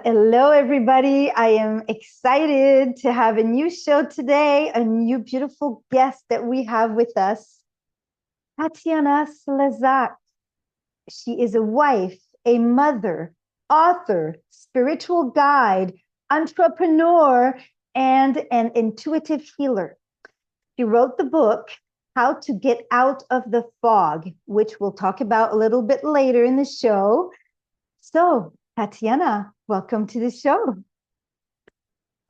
Hello, everybody. I am excited to have a new show today, a new beautiful guest that we have with us, Tatiana Slezak. She is a wife, a mother, author, spiritual guide, entrepreneur, and an intuitive healer. She wrote the book, How to Get Out of the Fog, which we'll talk about a little bit later in the show. So, Tatiana, welcome to the show.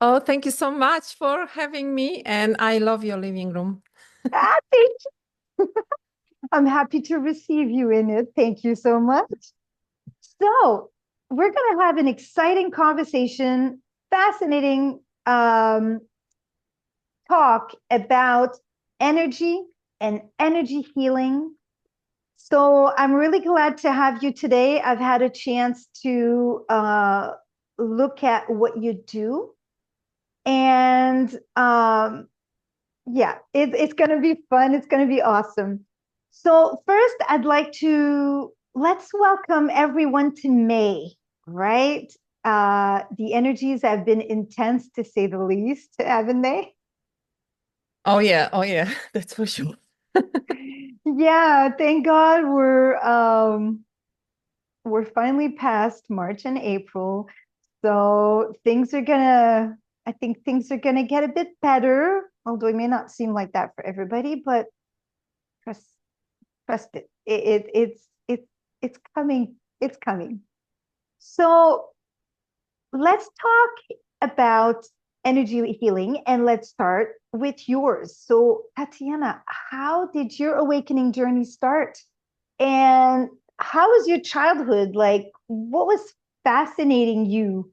Oh, thank you so much for having me. And I love your living room. Thank you. I'm happy to receive you in it. Thank you so much. So, we're going to have an exciting conversation, fascinating talk about energy and energy healing. So I'm really glad to have you today. I've had a chance to look at what you do. And yeah, it's going to be fun. It's going to be awesome. So first, let's welcome everyone to May, right? The energies have been intense, to say the least, haven't they? Oh yeah, that's for sure. Yeah, thank God we're finally past March and April. So I think things are gonna get a bit better, although it may not seem like that for everybody, but trust it. It's coming. It's coming. So let's talk about energy healing, and let's start with yours. So, Tatiana, how did your awakening journey start? And how was your childhood? Like, what was fascinating you?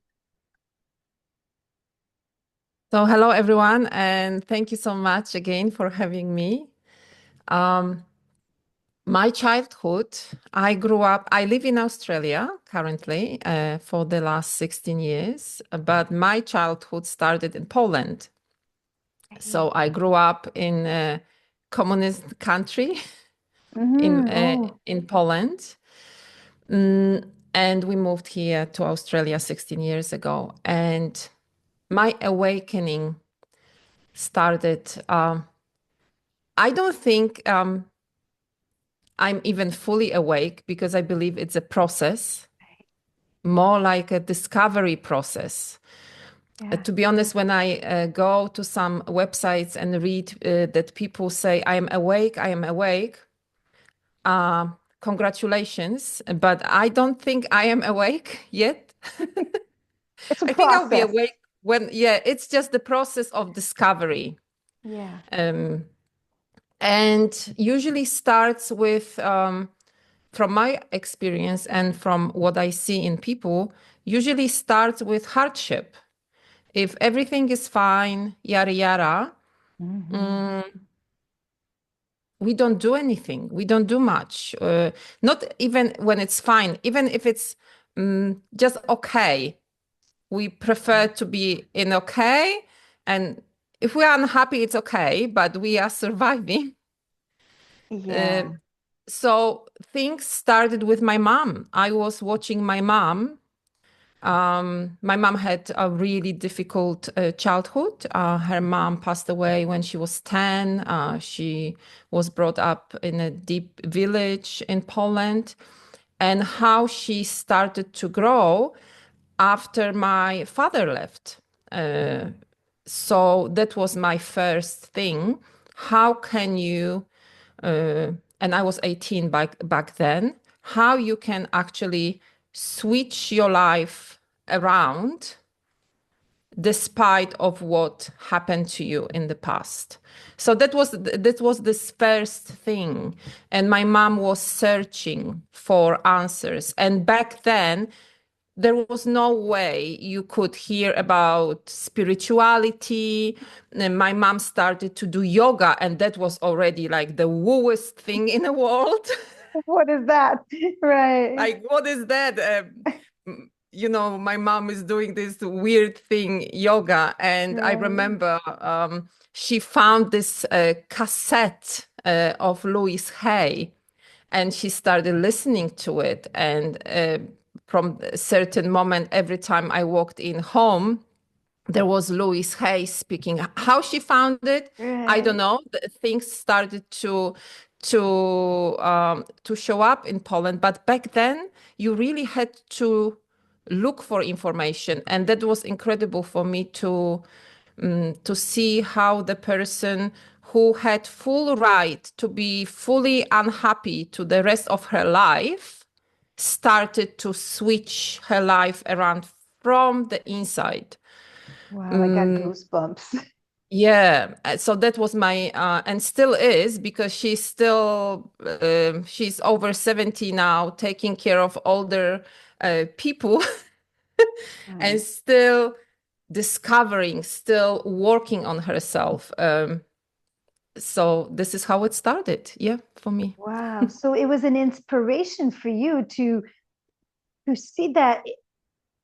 So hello everyone, and thank you so much again for having me. My childhood, I live in Australia currently for the last 16 years, but my childhood started in Poland. So I grew up in a communist country in Poland. And we moved here to Australia 16 years ago. And my awakening started, I don't think I'm even fully awake because I believe it's a process, more like a discovery process. To be honest, when I go to some websites and read that people say, I am awake, congratulations, but I don't think I am awake yet. It's a I think I'll be process. awake it's just the process of discovery. Yeah. And usually starts with, from my experience and from what I see in people, usually starts with hardship. If everything is fine, yada, yada, we don't do anything. We don't do much. Not even when it's fine, even if it's just okay. We prefer to be in okay. And if we are unhappy, it's okay, but we are surviving. Yeah. So things started with my mom. I was watching my mom. My mom had a really difficult childhood. Her mom passed away when she was 10. She was brought up in a deep village in Poland. And how she started to grow after my father left. So that was my first thing. How can you, and I was 18 back then, how you can actually switch your life around despite of what happened to you in the past. So that was this first thing. And my mom was searching for answers. And back then, there was no way you could hear about spirituality. And my mom started to do yoga, and that was already like the wooest thing in the world. What is that? Right. Like, what is that? My mom is doing this weird thing, yoga. And I remember she found this cassette of Louise Hay, and she started listening to it. And from a certain moment, every time I walked in home, there was Louise Hay speaking. How she found it, I don't Right. know. Things started to show up in Poland, but back then you really had to look for information, and that was incredible for me to see how the person who had full right to be fully unhappy to the rest of her life started to switch her life around from the inside. Wow, I got goosebumps. Yeah, so that was my and still is, because she's over 70 now, taking care of older people and Right. still discovering, still working on herself. So this is how it started, yeah, for me. Wow. So it was an inspiration for you to see that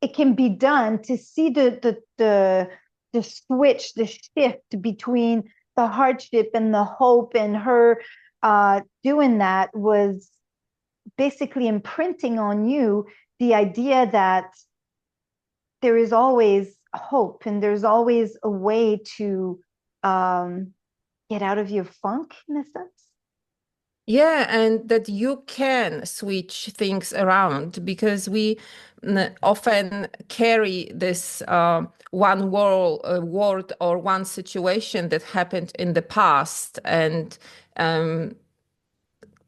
it can be done, to see the switch, the shift between the hardship and the hope, and her doing that was basically imprinting on you the idea that there is always hope and there's always a way to get out of your funk, in a sense. Yeah, and that you can switch things around, because we often carry this one word or one situation that happened in the past, and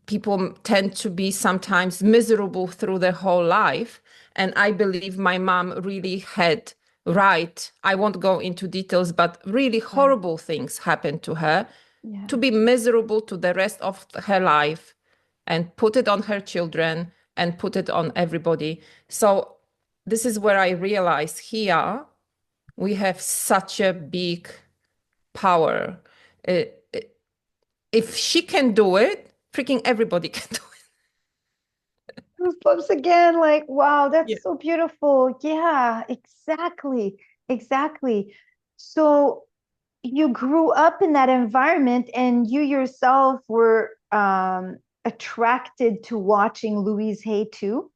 people tend to be sometimes miserable through their whole life. And I believe my mom really had right. I won't go into details, but really Yeah. horrible things happened to her, Yeah. to be miserable to the rest of her life, and put it on her children and put it on everybody. So this is where I realize here we have such a big power. Uh, if she can do it, freaking everybody can do Goosebumps again, like, wow, it. that's so beautiful. Yeah, exactly. Exactly. So you grew up in that environment and you yourself were attracted to watching Louise Hay too?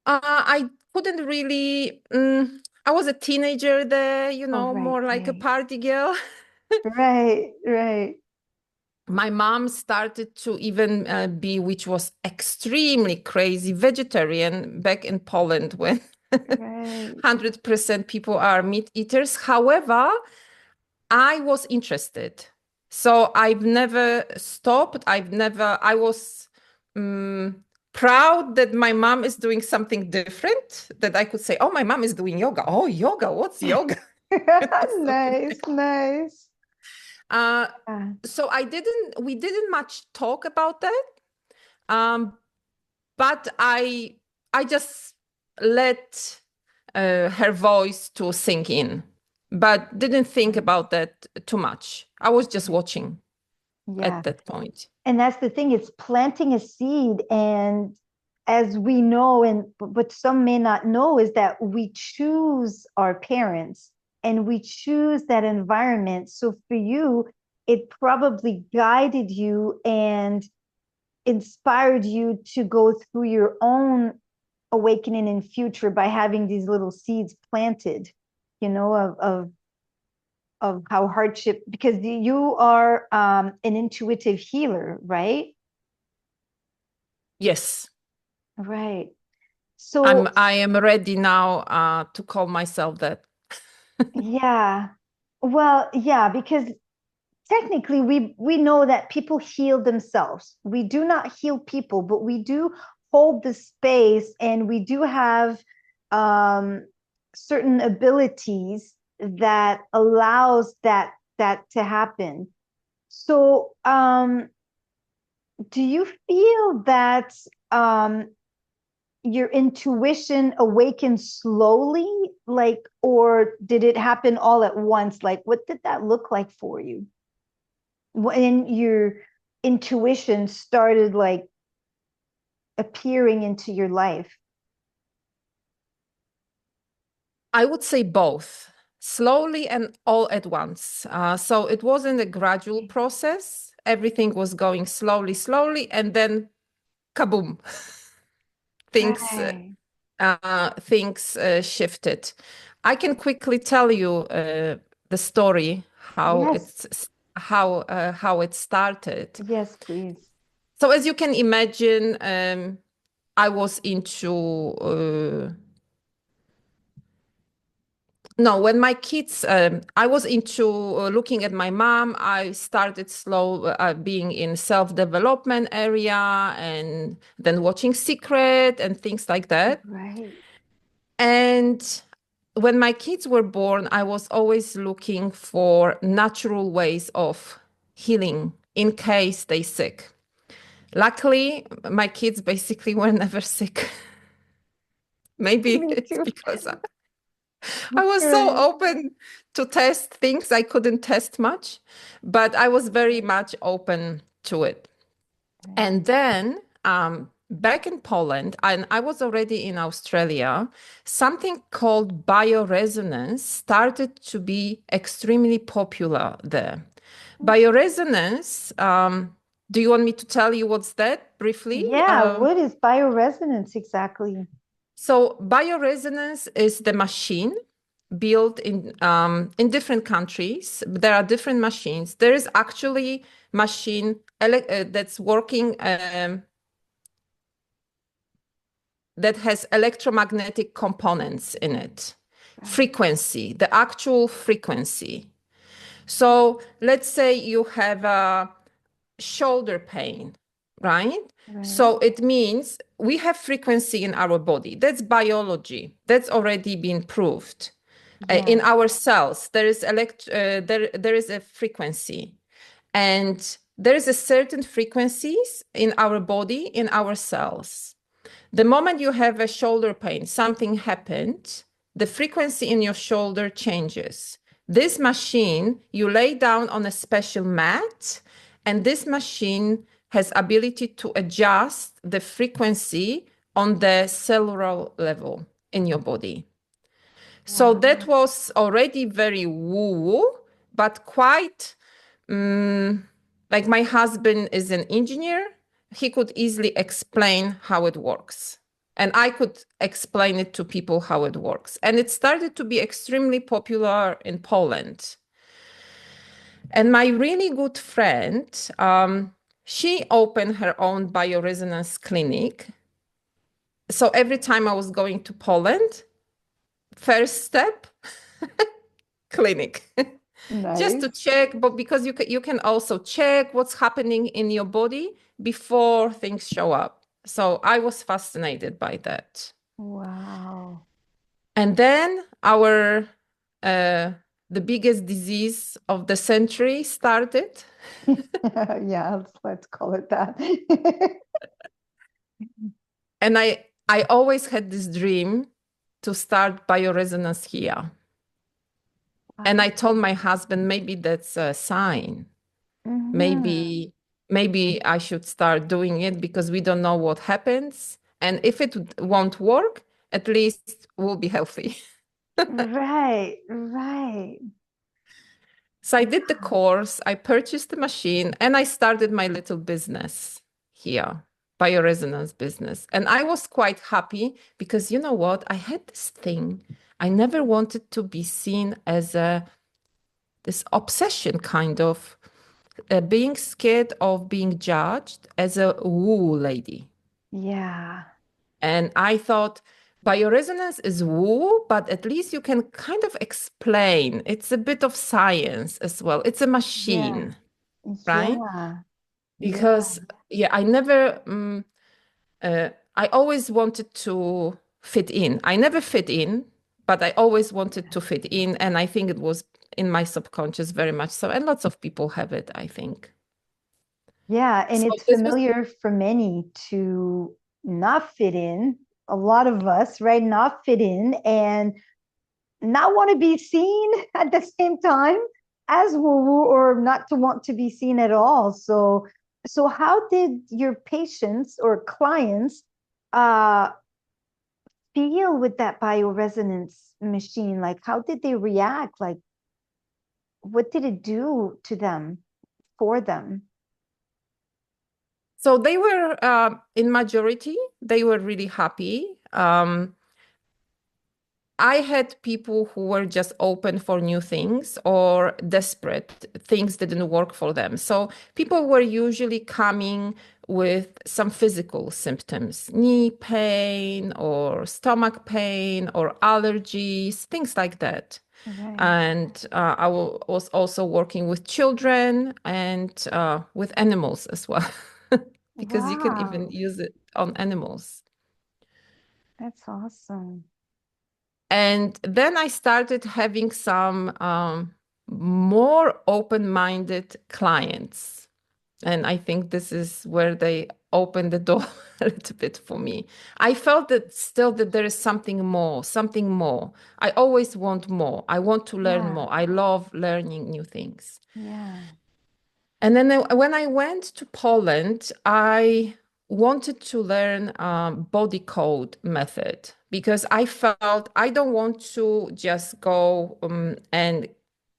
I couldn't really. I was a teenager there, Oh, right, more like a right. party girl. Right, right, My mom started to even be, which was extremely crazy, vegetarian back in Poland when right. 100% people are meat eaters. However, I was interested. So I've never stopped. I was proud that my mom is doing something different, that I could say, oh, my mom is doing yoga. Oh, yoga, what's yoga? Something Nice, nice. Uh, Yeah, so we didn't much talk about that. Um, but I just let her voice to sink in, but didn't think nice. about that too much. I was just watching Yeah. at that point. And that's the thing, it's planting a seed. And as we know, and but some may not know, is that we choose our parents and we choose that environment. So for you, it probably guided you and inspired you to go through your own awakening in future by having these little seeds planted, of how hardship, because you are an intuitive healer, right? Yes, Right. So I am ready now to call myself that. yeah, well, yeah, because technically we know that people heal themselves. We do not heal people, but we do hold the space, and we do have um, certain abilities that allows that to happen. So do you feel that your intuition awakened slowly, like, or did it happen all at once? Like, what did that look like for you when your intuition started like appearing into your life? I would say both, slowly and all at once. So it wasn't a gradual process. Everything was going slowly, slowly, and then kaboom. things Right. shifted. I can quickly tell you the story how Yes. how it started. Yes, please. So as you can imagine, I was into no, when my kids, I was into looking at my mom. I started being in self-development area and then watching Secret and things like that. Right. And when my kids were born, I was always looking for natural ways of healing in case they sick. Luckily, my kids basically were never sick. Maybe Me it's too. because I was so Right. open to test things I couldn't test much, but I was very much open to it. And then back in Poland, and I was already in Australia, something called bioresonance started to be extremely popular there. Bioresonance, do you want me to tell you what's that briefly? Yeah, what is bioresonance exactly? So bioresonance is the machine built in different countries. There are different machines. There is actually machine that's working that has electromagnetic components in it. Right. Frequency, the actual frequency. So let's say you have a shoulder pain, right? Right. So it means we have frequency in our body. That's biology. That's already been proved. In Yes. our cells, there is there is a frequency, and there is a certain frequencies in our body, in our cells. The moment you have a shoulder pain, something happened, the frequency in your shoulder changes. This machine, you lay down on a special mat, and this machine has ability to adjust the frequency on the cellular level in your body. So Wow. that was already very woo-woo, but quite like my husband is an engineer. He could easily explain how it works. And I could explain it to people how it works. And it started to be extremely popular in Poland. And my really good friend, she opened her own bioresonance clinic. So every time I was going to Poland, first step, clinic. Just to Nice. check, but because you can also check what's happening in your body before things show up. So I was fascinated by that. Wow. And then the biggest disease of the century started. Yeah, let's call it that. And I always had this dream to start bioresonance here. And I told my husband, maybe that's a sign. Mhm. Maybe I should start doing it because we don't know what happens. And if it won't work, at least we'll be healthy. Right, right. So I did the course, I purchased the machine, and I started my little business here, bioresonance business. And I was quite happy because you know what? I had this thing. I never wanted to be seen as this obsession kind of being scared of being judged as a woo lady. Yeah. And I thought bioresonance is woo, but at least you can kind of explain. It's a bit of science as well. It's a Yeah. machine, right? Yeah. Yeah. Because yeah, I always wanted to fit in. I never fit in, but I always wanted to fit in. And I think it was in my subconscious very much so. And lots of people have it, I think. Yeah. And So it's this was familiar for many to not fit in. A lot of us, right? Not fit in and not want to be seen at the same time as woo-woo or not to want to be seen at all. So how did your patients or clients uh feel with that bioresonance machine? Like how did they react? Like what did it do to them, for them? So they were, in majority, they were really happy. I had people who were just open for new things or desperate. Things didn't work for them. So people were usually coming with some physical symptoms, knee pain or stomach pain or allergies, things like that. Right. And I was also working with children and with animals as well, because you can even Wow, use it on animals. that's awesome. And then I started having some more open-minded clients. And I think this is where they opened the door a little bit for me. I felt that still that there is something more, something more. I always want more. I want to learn Yeah, more. I love learning new things. yeah, And then when I went to Poland, I wanted to learn body code method because I felt I don't want to just go and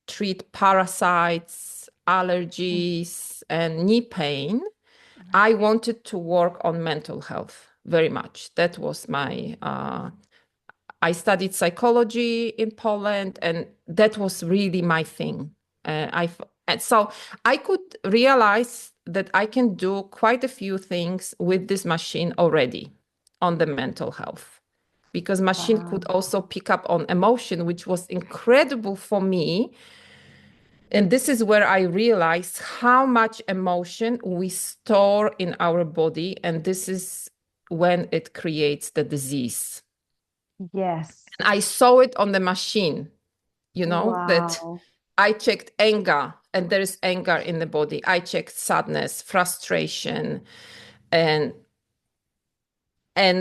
treat parasites, mm, allergies, and knee pain. right. I wanted to work on mental health very much. That was my I studied psychology in Poland, and that was really my thing. And so I could realize that I can do quite a few things with this machine already on the mental health, because machine could Wow. also pick up on emotion, which was incredible for me. And this is where I realized how much emotion we store in our body, and this is when it creates the disease. Yes. I saw it on the machine, that Wow. I checked anger and there is anger in the body. I checked sadness, frustration, and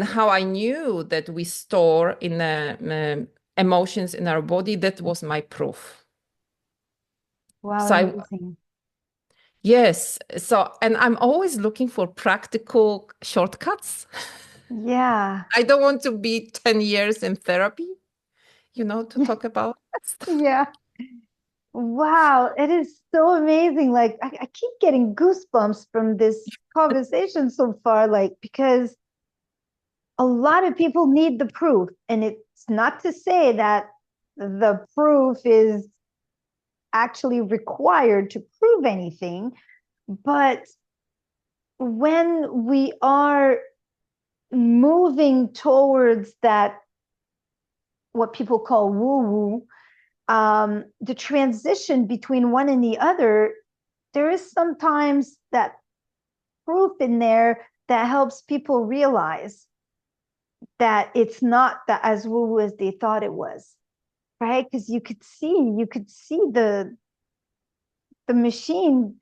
how I knew that we store in emotions in our body. That was my proof. Wow, So amazing. yes. So, and I'm always looking for practical shortcuts. Yeah, I don't want to be 10 years in therapy, to talk about stuff. yeah. Wow, it is so amazing. Like I keep getting goosebumps from this conversation so far, like because a lot of people need the proof, and it's not to say that the proof is actually required to prove anything, but when we are moving towards that, what people call woo woo, the transition between one and the other, there is sometimes that proof in there that helps people realize that it's not that as woo woo as they thought it was, right? Because you could see the machine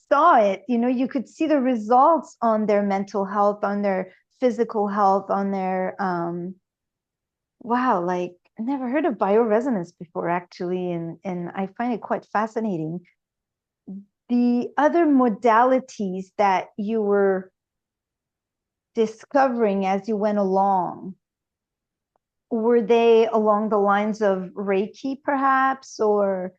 saw it, you could see the results on their mental health, on their physical health, on their wow, like I never heard of bioresonance before actually, and I find it quite fascinating. The other modalities that you were discovering as you went along, were they along the lines of Reiki perhaps, or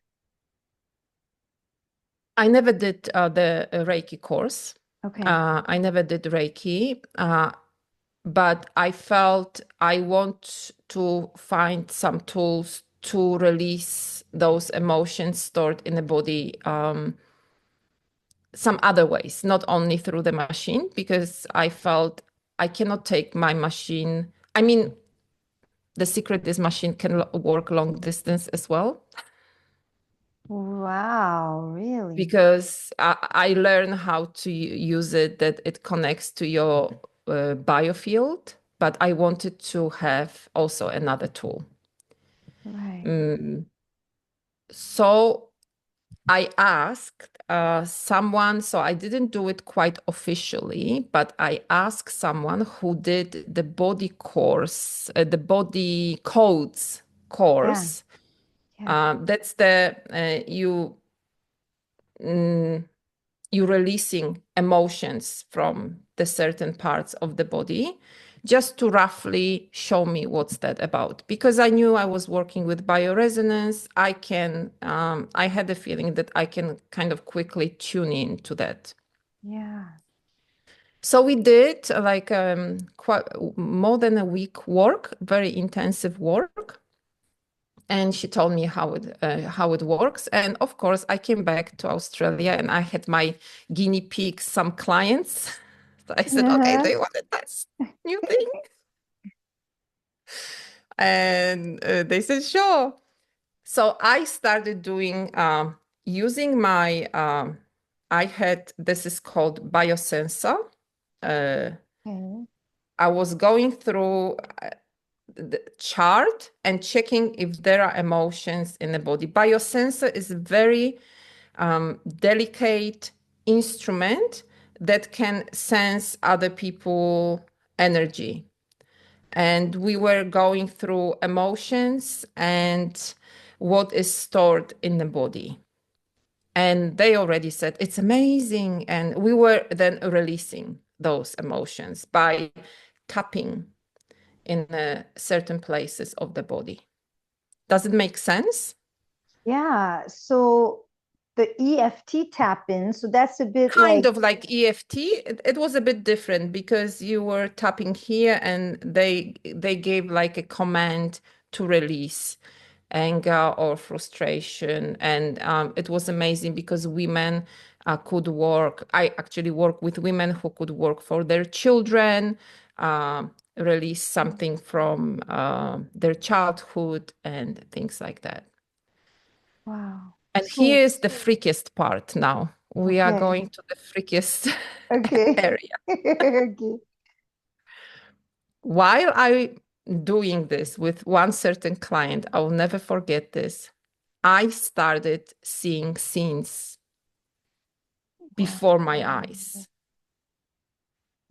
I never did the Reiki course. okay, I never did Reiki, but I felt I want to find some tools to release those emotions stored in the body, some other ways, not only through the machine, because I felt I cannot take my machine. I mean, the secret is machine can work long distance as well, wow, really? because I learned how to use it, that it connects to your biofield, but I wanted to have also another tool. Right. Mm, so I asked someone, so I didn't do it quite officially, but I asked someone who did the body course, the body codes Yeah, course. yeah, That's the mm, you releasing emotions from the certain parts of the body, just to roughly show me what's that about. Because I knew I was working with bioresonance, I had the feeling that I can kind of quickly tune in to that. yeah. So we did like quite more than a week work, very intensive work. And she told me how it works. And of course, I came back to Australia and I had my guinea pigs, some clients. So I said, okay, do Uh-huh. you want to test new thing? And they said, sure. So I started doing, using my, this is called biosensor. Okay. I was going through the chart and checking if there are emotions in the body. Biosensor is a very delicate instrument that can sense other people's energy. And we were going through emotions and what is stored in the body. And they already said, it's amazing. And we were then releasing those emotions by tapping in certain places of the body. Does it make sense? Yeah. So the EFT tap in, so that's a bit Kind like, of like EFT. It was a bit different because you were tapping here and they gave like a command to release anger or frustration. And it was amazing because women could work. I actually work with women who could work for their children, release something from their childhood and things like that. wow. And So, here's the freakiest part now. We are okay. going to the freakiest Okay. area. Okay. While I doing this with one certain client, I will never forget this. I started seeing scenes Wow. before my eyes.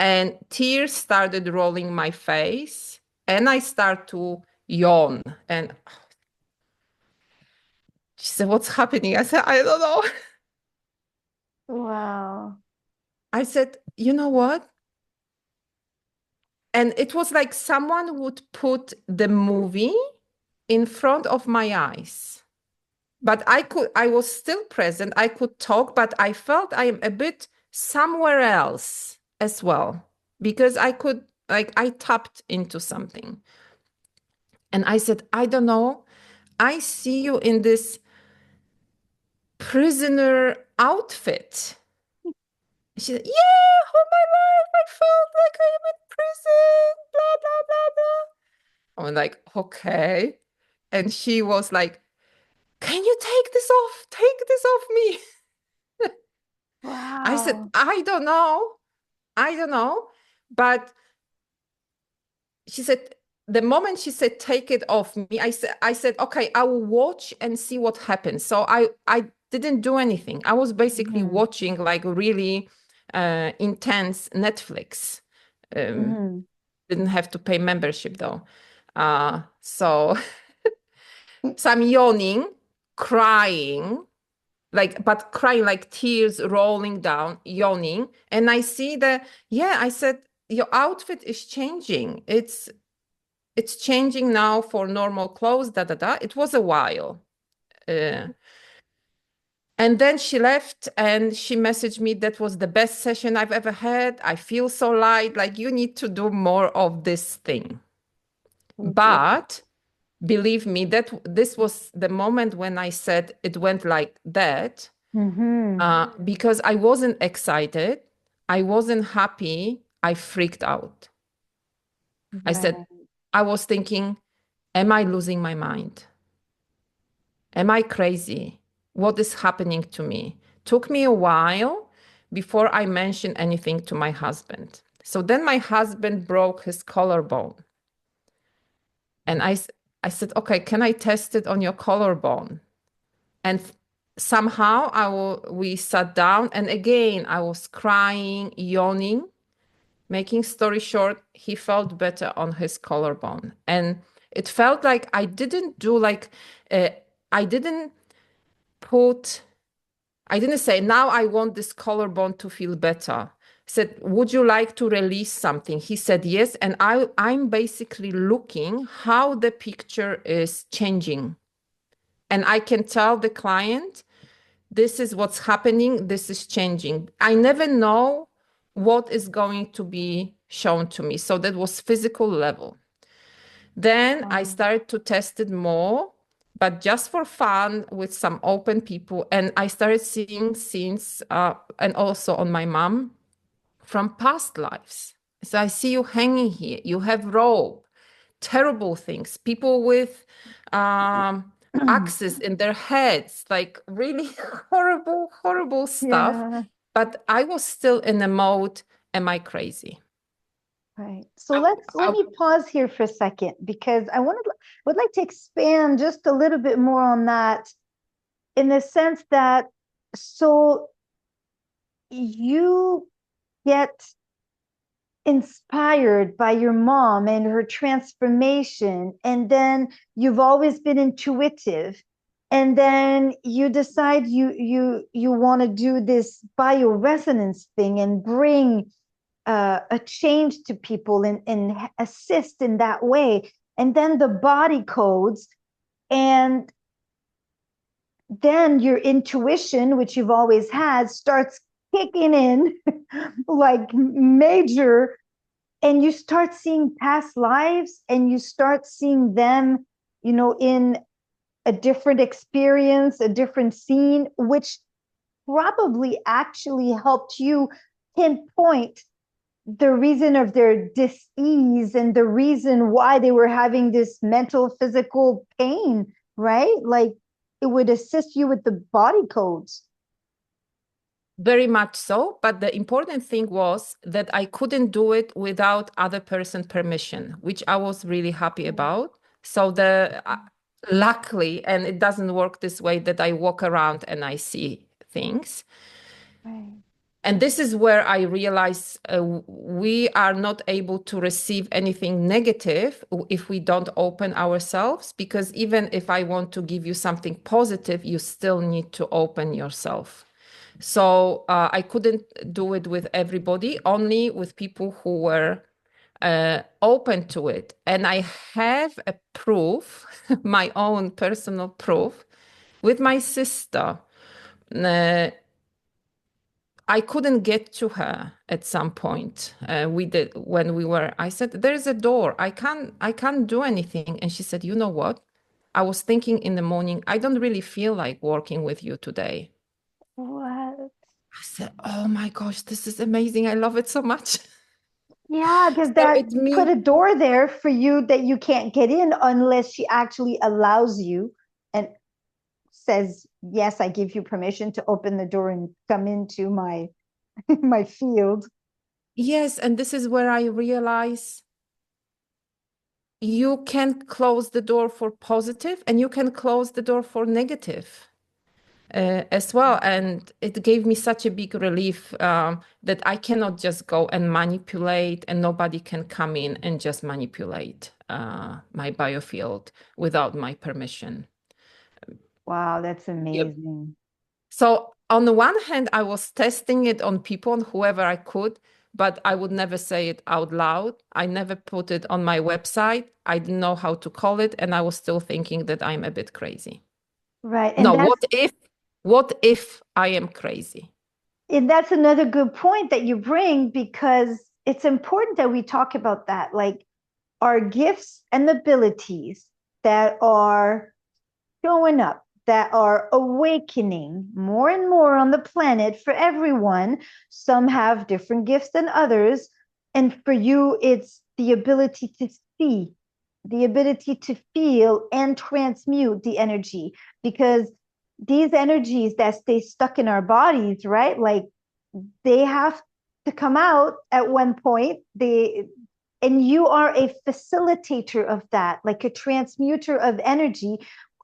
And tears started rolling my face. And I start to yawn. And she said, what's happening? I said, I don't know. Wow. I said, you know what? And it was like someone would put the movie in front of my eyes. But I was still present. I could talk, but I felt I am a bit somewhere else as well because I tapped into something. And I said, I don't know. I see you in this prisoner outfit. She said, yeah, all my life I felt like I am in prison, blah, blah, blah, blah. I'm like, okay. And she was like, can you take this off? Take this off me. I said, Wow. I don't know. I don't know. But she said, the moment she said, take it off me, I said, okay, I will watch and see what happens. So I didn't do anything. I was basically Mhm. watching like really intense Netflix. Mhm. Didn't have to pay membership though. So so I'm yawning, crying, but crying like tears rolling down, yawning. And I see I said, your outfit is changing. It's changing now for normal clothes, da da da. It was a while. Uh, and then she left and she messaged me, that was the best session I've ever had. I feel so light, like you need to do more of this thing. Okay. But believe me, that this was the moment when I said it went like that, Mhm. because I wasn't excited, I wasn't happy, I freaked out. I said, Right. I was thinking, am I losing my mind? Am I crazy? What is happening to me? Took me a while before I mentioned anything to my husband. So then my husband broke his collarbone. And I said, okay, can I test it on your collarbone? And somehow we sat down and again, I was crying, yawning. Making story short, he felt better on his collarbone. And it felt like I didn't do like, uh, I didn't put, I didn't say, now I want this collarbone to feel better. I said, would you like to release something? He said, yes. And I'm basically looking how the picture is changing. And I can tell the client, this is what's happening, this is changing. I never know what is going to be shown to me. So that was physical level. Then I started to test it more, but just for fun with some open people. And I started seeing scenes, and also on my mom, from past lives. So I see you hanging here, you have rope, terrible things, people with axes in their heads, like really horrible stuff. Yeah. But I was still in a mode, am I crazy? Right. So let I- me pause here for a second, because would like to expand just a little bit more on that, in the sense that, so you get inspired by your mom and her transformation, and then you've always been intuitive, and then you decide you want to do this bioresonance thing and bring a change to people and assist in that way. And then the body codes, and then your intuition, which you've always had, starts kicking in like major, and you start seeing past lives, and you start seeing them, in a different experience, a different scene, which probably actually helped you pinpoint the reason of their dis-ease and the reason why they were having this mental, physical pain, right? Like, it would assist you with the body codes. Very much so. But the important thing was that I couldn't do it without other person's permission, which I was really happy about. So luckily, and it doesn't work this way, that I walk around and I see things. Right. And this is where I realize we are not able to receive anything negative if we don't open ourselves, because even if I want to give you something positive, you still need to open yourself. So I couldn't do it with everybody, only with people who were open to it. And I have a proof, my own personal proof, with my sister. I couldn't get to her at some point. I said, there's a door. I can't do anything. And she said, you know what? I was thinking in the morning, I don't really feel like working with you today. What? I said, oh my gosh, this is amazing. I love it so much. Yeah, because So that it means, put a door there for you that you can't get in unless she actually allows you and says, yes, I give you permission to open the door and come into my my field. yes, and this is where I realize you can close the door for positive and you can close the door for negative. As well. And it gave me such a big relief that I cannot just go and manipulate, and nobody can come in and just manipulate my biofield without my permission. Wow, that's Yep. amazing. So on the one hand, I was testing it on people, on whoever I could, but I would never say it out loud. I never put it on my website. I didn't know how to call it, and I was still thinking that I'm a bit crazy. Right. No, what if I am crazy? And that's another good point that you bring, because it's important that we talk about that, like our gifts and abilities that are showing up, that are awakening more and more on the planet for everyone. Some have different gifts than others. And for you, it's the ability to see, the ability to feel and transmute the energy, because these energies that stay stuck in our bodies, right? Like, they have to come out at one point. And you are a facilitator of that, like a transmuter of energy,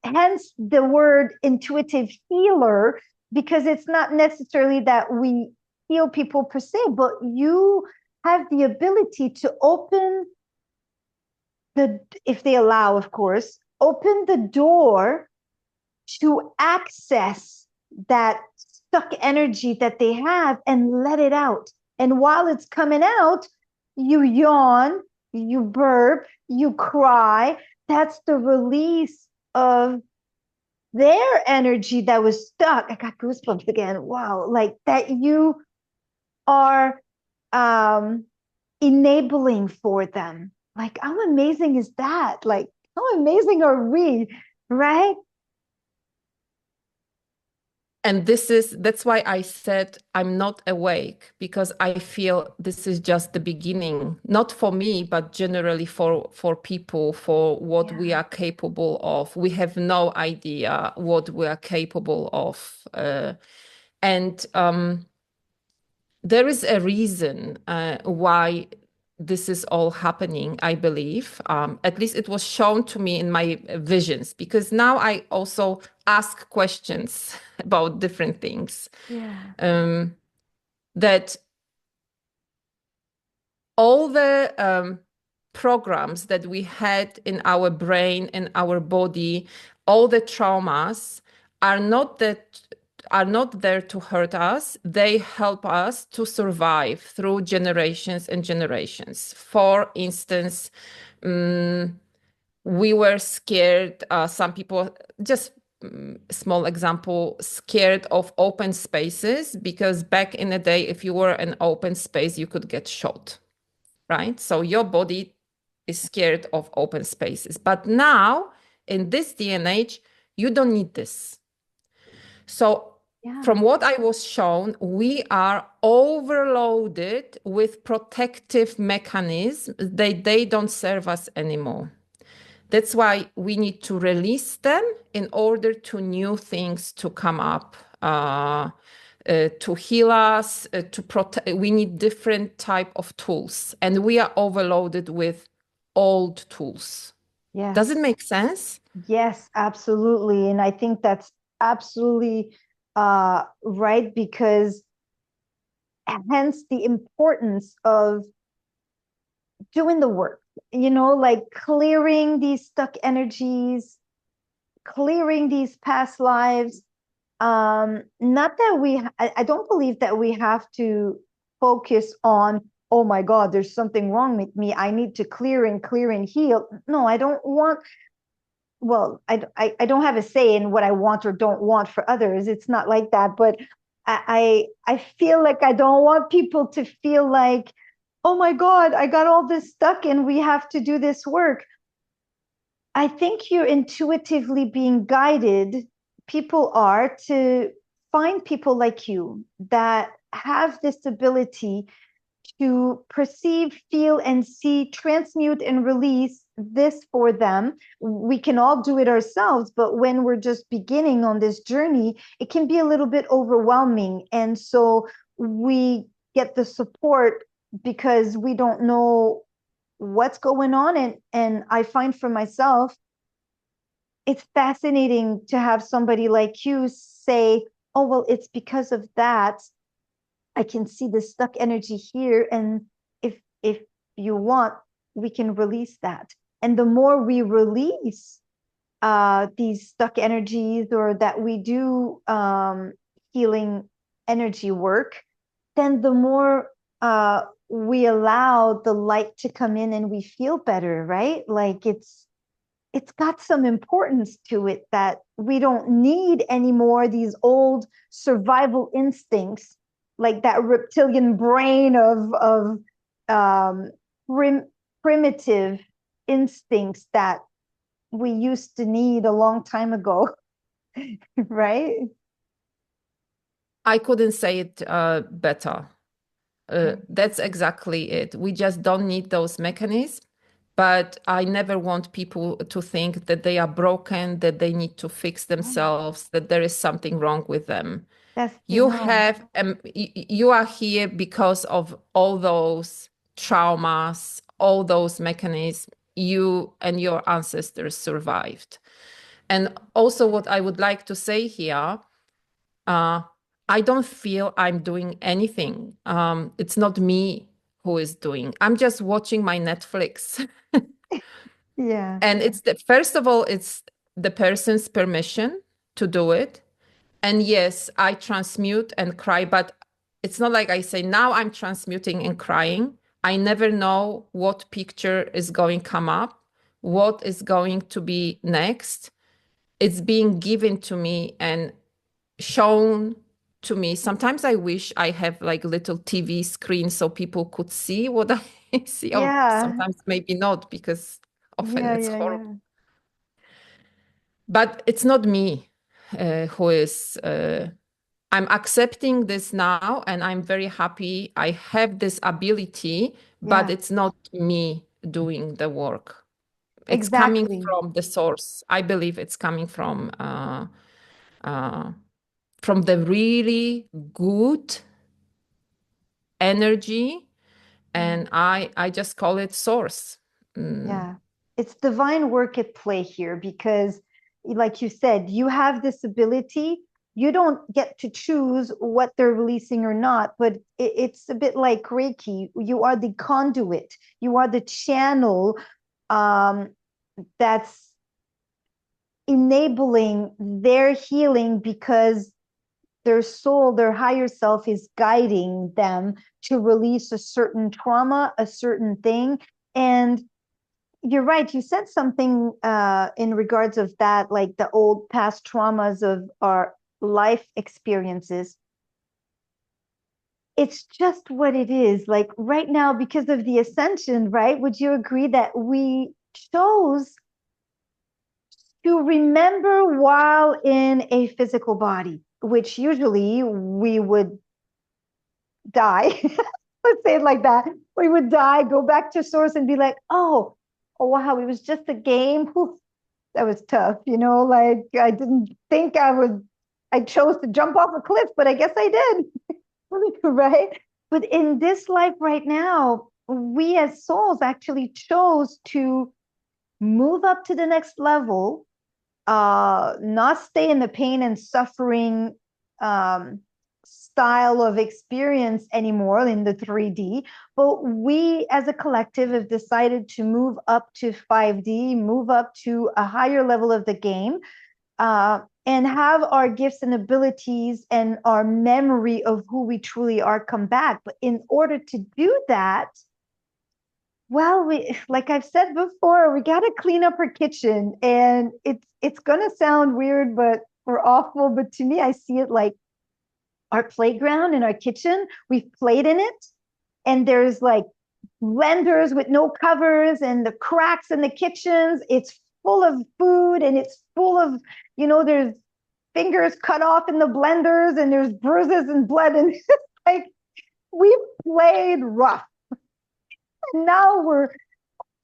hence the word intuitive healer, because it's not necessarily that we heal people per se, but you have the ability to open if they allow, of course, open the door to access that stuck energy that they have and let it out. And while it's coming out, you yawn, you burp, you cry. That's the release of their energy that was stuck. I got goosebumps again. Wow. Like that, you are enabling for them. Like, how amazing is that? Like, how amazing are we, right? And that's why I said I'm not awake, because I feel this is just the beginning, not for me, but generally for people, for what we are capable of. We have no idea what we are capable of. And there is a reason why this is all happening, I believe. At least it was shown to me in my visions, because now I also ask questions about different things. Yeah. That all the programs that we had in our brain, in our body, all the traumas are not there to hurt us. They help us to survive through generations and generations. For instance, we were scared. Some people, just small example, scared of open spaces, because back in the day, if you were in open space, you could get shot, right? So your body is scared of open spaces. But now, in this day and age, you don't need this. So from what I was shown, we are overloaded with protective mechanisms. They don't serve us anymore. That's why we need to release them in order to new things to come up, to heal us, to protect. We need different type of tools, and we are overloaded with old tools. Yes. Does it make sense? Yes, absolutely. And I think that's absolutely right, because hence the importance of doing the work, like clearing these stuck energies, clearing these past lives. Not that I don't believe that we have to focus on, oh my God, there's something wrong with me, I need to clear and heal. No, I don't want, well, I don't have a say in what I want or don't want for others. It's not like that. But I feel like I don't want people to feel like, oh my God, I got all this stuck and we have to do this work. I think you're intuitively being guided, people are, to find people like you that have this ability to perceive, feel, and see, transmute and release this for them. We can all do it ourselves, but when we're just beginning on this journey, it can be a little bit overwhelming. And so we get the support because we don't know what's going on. And I find for myself, it's fascinating to have somebody like you say, oh, well, it's because of that. I can see the stuck energy here. And if you want, we can release that. And the more we release these stuck energies, or that we do healing energy work, then the more we allow the light to come in and we feel better, right? Like it's got some importance to it, that we don't need anymore these old survival instincts, like that reptilian brain of primitive instincts that we used to need a long time ago. Right? I couldn't say it better. That's exactly it. We just don't need those mechanisms. But I never want people to think that they are broken, that they need to fix themselves, that there is something wrong with them. You are here because of all those traumas, all those mechanisms you and your ancestors survived. And also what I would like to say here, I don't feel I'm doing anything. It's not me who is doing. I'm just watching my Netflix. Yeah. And first of all, it's the person's permission to do it. And yes, I transmute and cry, but it's not like I say, now I'm transmuting and crying. I never know what picture is going to come up, what is going to be next. It's being given to me and shown to me. Sometimes I wish I have like little TV screen so people could see what I see. Or Yeah. sometimes maybe not, because often Yeah, it's yeah, horrible. yeah. But it's not me who is. I'm accepting this now, and I'm very happy I have this ability, but Yeah, it's not me doing the work. It's coming exactly. from the source. I believe it's coming from the really good energy, Yeah. and I just call it source. Yeah. It's divine work at play here because, like you said, you have this ability. You don't get to choose what they're releasing or not, but it's a bit like Reiki. You are the conduit, you are the channel that's enabling their healing because their soul, their higher self is guiding them to release a certain trauma, a certain thing. And you're right. You said something in regards of that, like the old past traumas of our life experiences. It's just what it is. Like right now, because of the ascension, right? Would you agree that we chose to remember while in a physical body, which usually we would die? Let's say it like that. We would die, go back to source and be like, oh wow, it was just a game. Whew, that was tough, like I didn't think I chose to jump off a cliff, but I guess I did. Right? But in this life right now, we as souls actually chose to move up to the next level, not stay in the pain and suffering style of experience anymore in the 3D, but we as a collective have decided to move up to 5D, move up to a higher level of the game, and have our gifts and abilities and our memory of who we truly are come back. But in order to do that, well, like I've said before, we got to clean up our kitchen, and it's gonna sound weird, but or awful, but to me, I see it like our playground in our kitchen. We've played in it, and there's like blenders with no covers, and the cracks in the kitchens. It's full of food, and it's full of, there's fingers cut off in the blenders, and there's bruises and blood, and like we've played rough. Now we're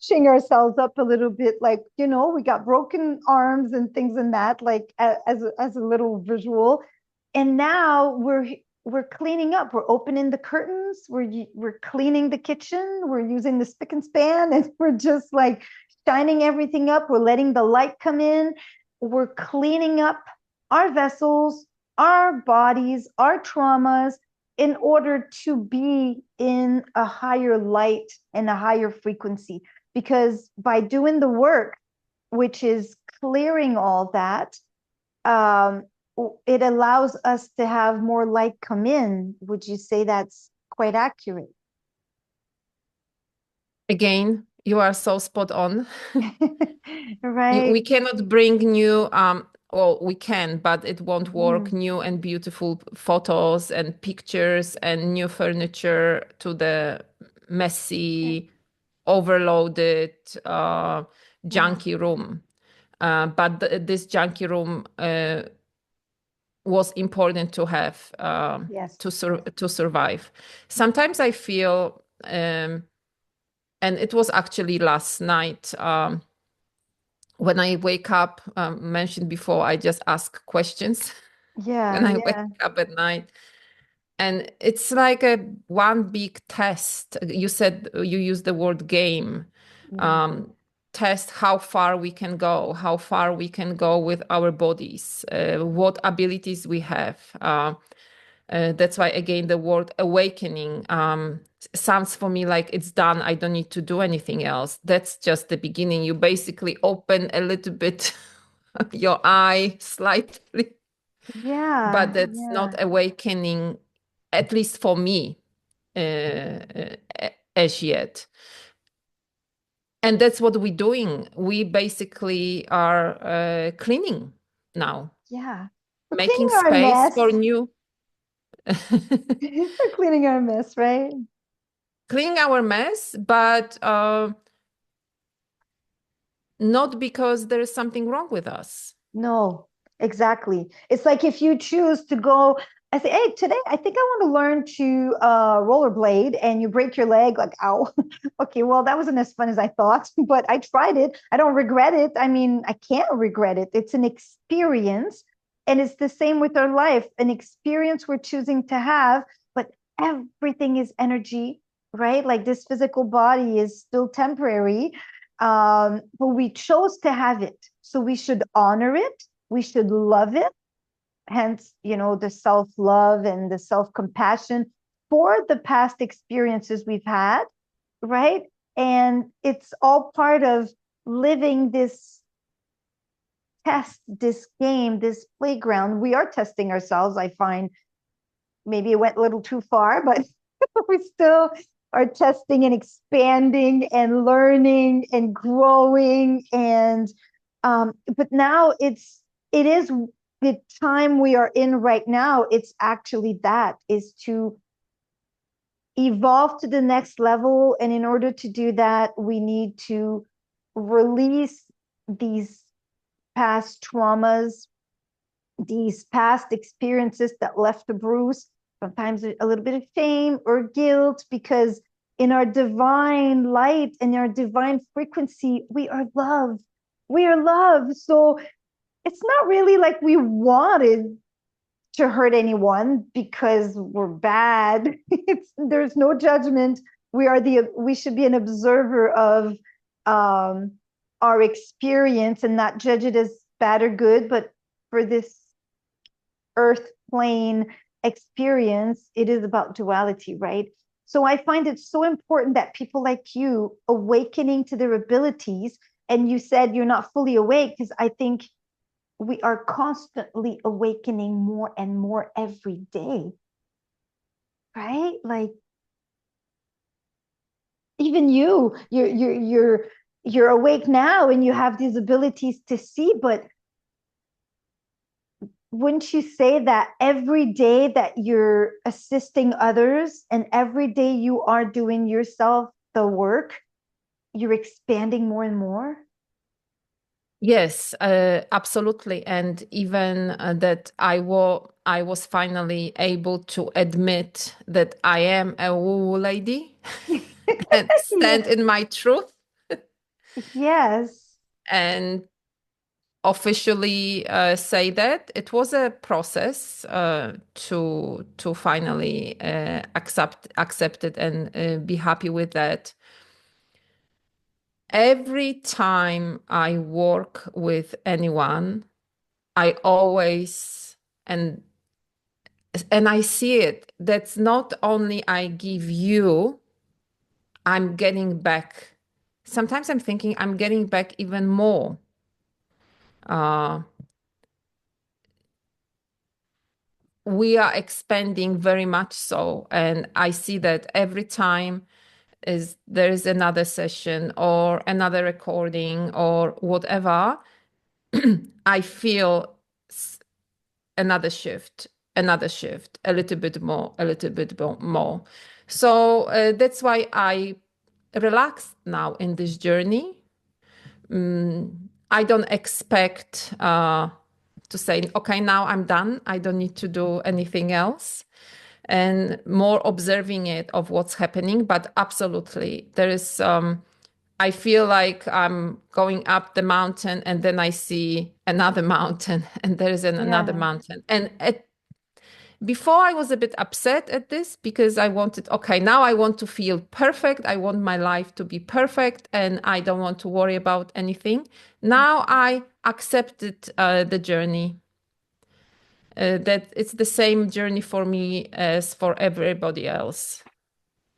pushing ourselves up a little bit, like, we got broken arms and things and that, like as a little visual. And now we're cleaning up. We're opening the curtains. We're cleaning the kitchen. We're using the spick and span, and we're just like shining everything up. We're letting the light come in. We're cleaning up our vessels, our bodies, our traumas, in order to be in a higher light and a higher frequency. Because by doing the work, which is clearing all that, it allows us to have more light come in. Would you say that's quite accurate? Again, you are so spot on. Right. We cannot bring new, well, we can, but it won't work, Mm. new and beautiful photos and pictures and new furniture to the messy, overloaded, Yeah. junky room. But this junky room was important to have Yes. to survive. Sometimes I feel, and it was actually last night, when I wake up, mentioned before, I just ask questions Yeah. when I wake Yeah. up at night. And it's like a one big test. You said you used the word game. Yeah. Test how far we can go, with our bodies, what abilities we have. That's why, again, the word awakening sounds for me like it's done. I don't need to do anything else. That's just the beginning. You basically open a little bit your eye slightly, Yeah. but that's Yeah. not awakening, at least for me, as yet. And that's what we're doing. We basically are cleaning now, Yeah. We're making cleaning our space for mess. new. We're cleaning our mess, right? Cleaning our mess, but not because there is something wrong with us. No, exactly. It's like if you choose to go, I say, hey, today I think I want to learn to rollerblade, and you break your leg, like, ow. Okay, well, that wasn't as fun as I thought, but I tried it. I don't regret it. I mean, I can't regret it. It's an experience. And it's the same with our life, an experience we're choosing to have, but everything is energy, right? Like this physical body is still temporary, but we chose to have it. So we should honor it. We should love it. Hence, the self-love and the self-compassion for the past experiences we've had, right? And it's all part of living this test, this game, this playground. We are testing ourselves. I find maybe it went a little too far, but we still are testing and expanding and learning and growing. And but now it is the time we are in right now. It's actually that is to evolve to the next level. And in order to do that, we need to release these past traumas, these past experiences that left a bruise, sometimes a little bit of shame or guilt, because in our divine light and our divine frequency, we are love. We are love. So it's not really like we wanted to hurt anyone because we're bad. There's no judgment. We should be an observer of our experience and not judge it as bad or good. But for this earth plane experience, it is about duality, right? So I find it so important that people like you awakening to their abilities, and you said you're not fully awake, because I think we are constantly awakening more and more every day, right? Like even you're awake now and you have these abilities to see, but wouldn't you say that every day that you're assisting others and every day you are doing yourself the work, you're expanding more and more? Yes, absolutely. And even that I was finally able to admit that I am a woo lady and stand Yeah. in my truth Yes. and officially say that. It was a process to finally accept it and be happy with that. Every time I work with anyone, I always and I see it. That's not only I give you, I'm getting back. Sometimes I'm thinking I'm getting back even more. Uh, we are expanding very much so, and I see that every time is there is another session or another recording or whatever, I feel another shift, a little bit more, a little bit more. So that's why I relaxed now in this journey. I don't expect to say, okay, now I'm done. I don't need to do anything else. And more observing it of what's happening. But absolutely, there is, I feel like I'm going up the mountain and then I see another mountain and there is another Yeah. mountain. And before I was a bit upset at this because I wanted, okay, now I want to feel perfect. I want my life to be perfect and I don't want to worry about anything. Now I accepted the journey. That it's the same journey for me as for everybody else.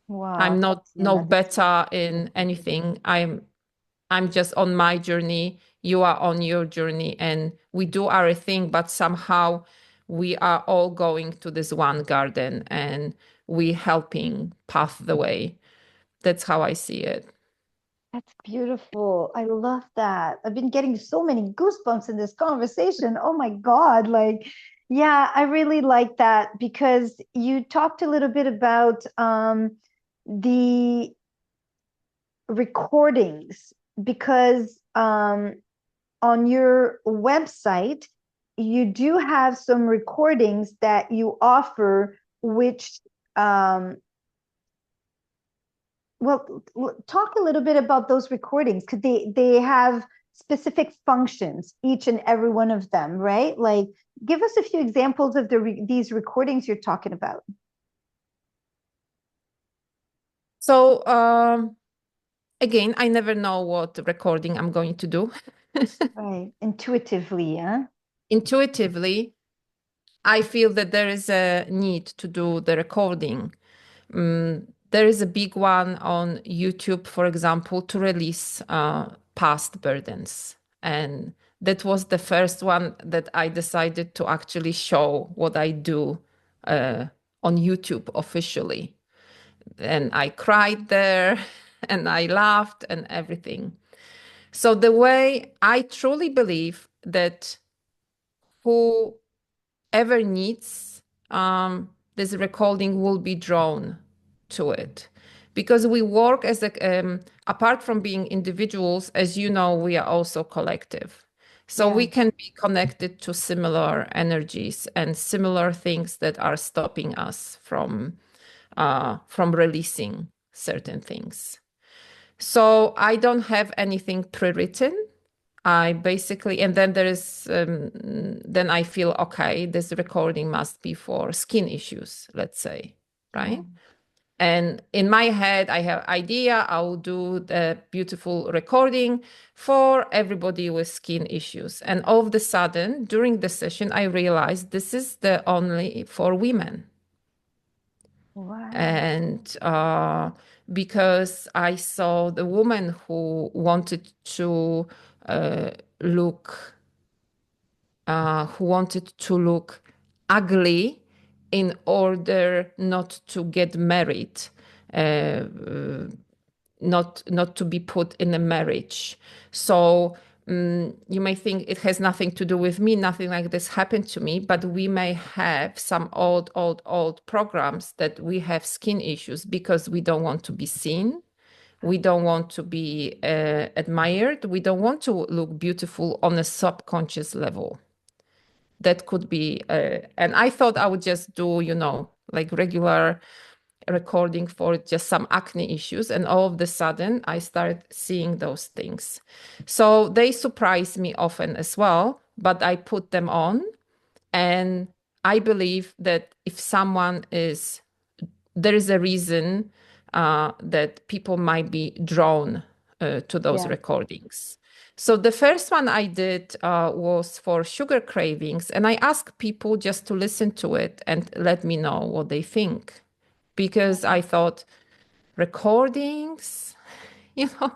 Wow, I'm not no Tatiana, this is better in anything. I'm just on my journey. You are on your journey, and we do our thing, but somehow we are all going to this one garden and we helping path the way. That's how I see it. That's beautiful. I love that. I've been getting so many goosebumps in this conversation. Oh my God. Like, Yeah, I really like that because you talked a little bit about the recordings because on your website, you do have some recordings that you offer, which, well, talk a little bit about those recordings because they have specific functions, each and every one of them, right? Like, give us a few examples of these recordings you're talking about. So again, I never know what recording I'm going to do. Right, intuitively, yeah. Intuitively, I feel that there is a need to do the recording. There is a big one on YouTube, for example, to release past burdens. And that was the first one that I decided to actually show what I do on YouTube officially. And I cried there and I laughed and everything. So the way I truly believe that whoever needs this recording will be drawn to it because we work as a apart from being individuals, as you know, we are also collective, so Yeah, we can be connected to similar energies and similar things that are stopping us from releasing certain things. So I don't have anything pre-written. I basically, and then there is, then I feel, okay, this recording must be for skin issues, let's say, yeah. right? And in my head, I have idea, I'll do the beautiful recording for everybody with skin issues. And all of a sudden, during the session, I realized this is the only for women. Wow. And because I saw the woman who wanted to uh, look who wanted to look ugly in order not to get married, uh, not to be put in a marriage. So you may think it has nothing to do with me, nothing like this happened to me, but we may have some old programs that we have skin issues because we don't want to be seen. We don't want to be admired. We don't want to look beautiful on a subconscious level. That could be, and I thought I would just do, like regular recording for just some acne issues. And all of a sudden, I started seeing those things. So they surprise me often as well, but I put them on. And I believe that if someone is, there is a reason that people might be drawn to those Yeah. recordings. So the first one I did was for sugar cravings, and I asked people just to listen to it and let me know what they think, because I thought recordings, you know,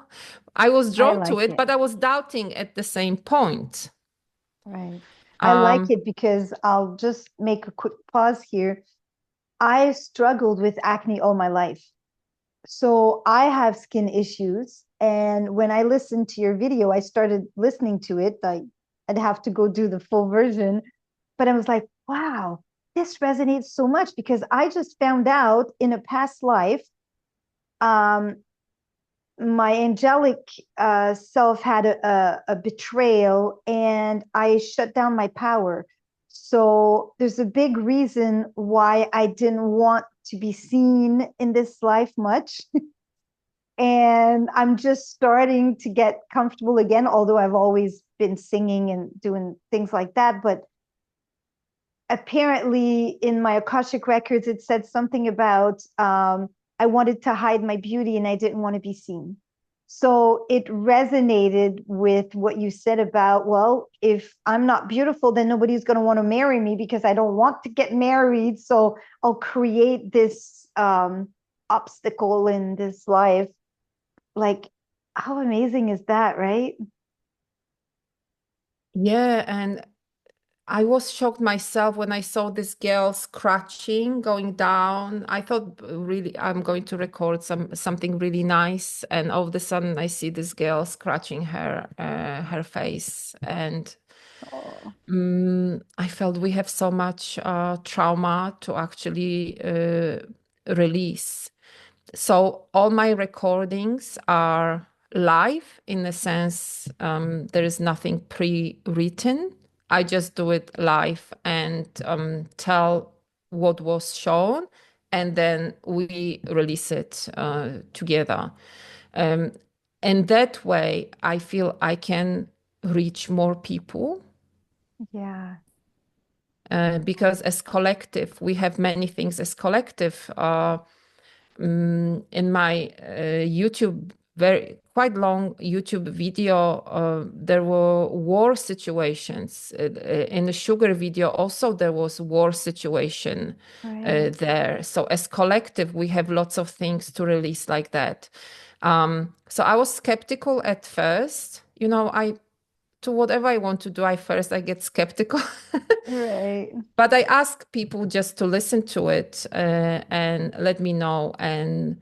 I was I drawn to like it, it. but I was doubting at the same point. Right. I like Um, it because I'll just make a quick pause here. I struggled with acne all my life. So I have skin issues. And when I listened to your video, I started listening to it. I'd have to go do the full version. But I was like, wow, this resonates so much because I just found out in a past life, um, my angelic self had a betrayal and I shut down my power. So there's a big reason why I didn't want to be seen in this life much. And I'm just starting to get comfortable again, although I've always been singing and doing things like that. But apparently, in my Akashic records, it said something about I wanted to hide my beauty and I didn't want to be seen. So it resonated with what you said about, well, if I'm not beautiful, then nobody's going to want to marry me because I don't want to get married. So I'll create this obstacle in this life. Like, how amazing is that, right? yeah, and I was shocked myself when I saw this girl scratching, going down. I thought really I'm going to record something really nice, and all of a sudden I see this girl scratching her face, and Oh, I felt we have so much trauma to actually release. So all my recordings are live in the sense there is nothing pre-written. I just do it live and tell what was shown, and then we release it together. And that way, I feel I can reach more people yeah, because as collective, we have many things as collective. In my YouTube, very quite long YouTube video, there were war situations. In the sugar video, also there was war situation right. there. So as collective, we have lots of things to release like that. So I was skeptical at first. You know, I to whatever I want to do, I get skeptical. Right. But I ask people just to listen to it and let me know. And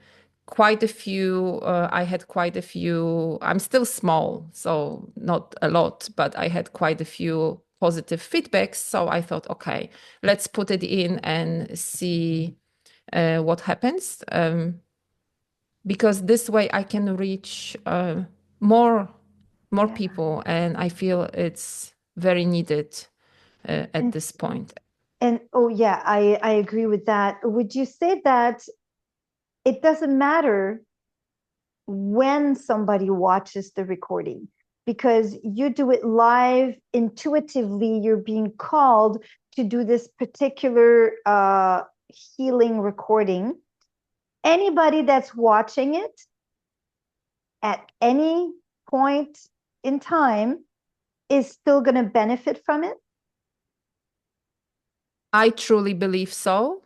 I had quite a few, I'm still small, so not a lot, but I had quite a few positive feedbacks. So I thought, okay, let's put it in and see what happens. Because this way I can reach more Yeah. people, and I feel it's very needed at And this point. and oh yeah, I agree with that. Would you say that it doesn't matter when somebody watches the recording because you do it live intuitively, you're being called to do this particular healing recording. Anybody that's watching it at any point in time is still going to benefit from it? I truly believe so,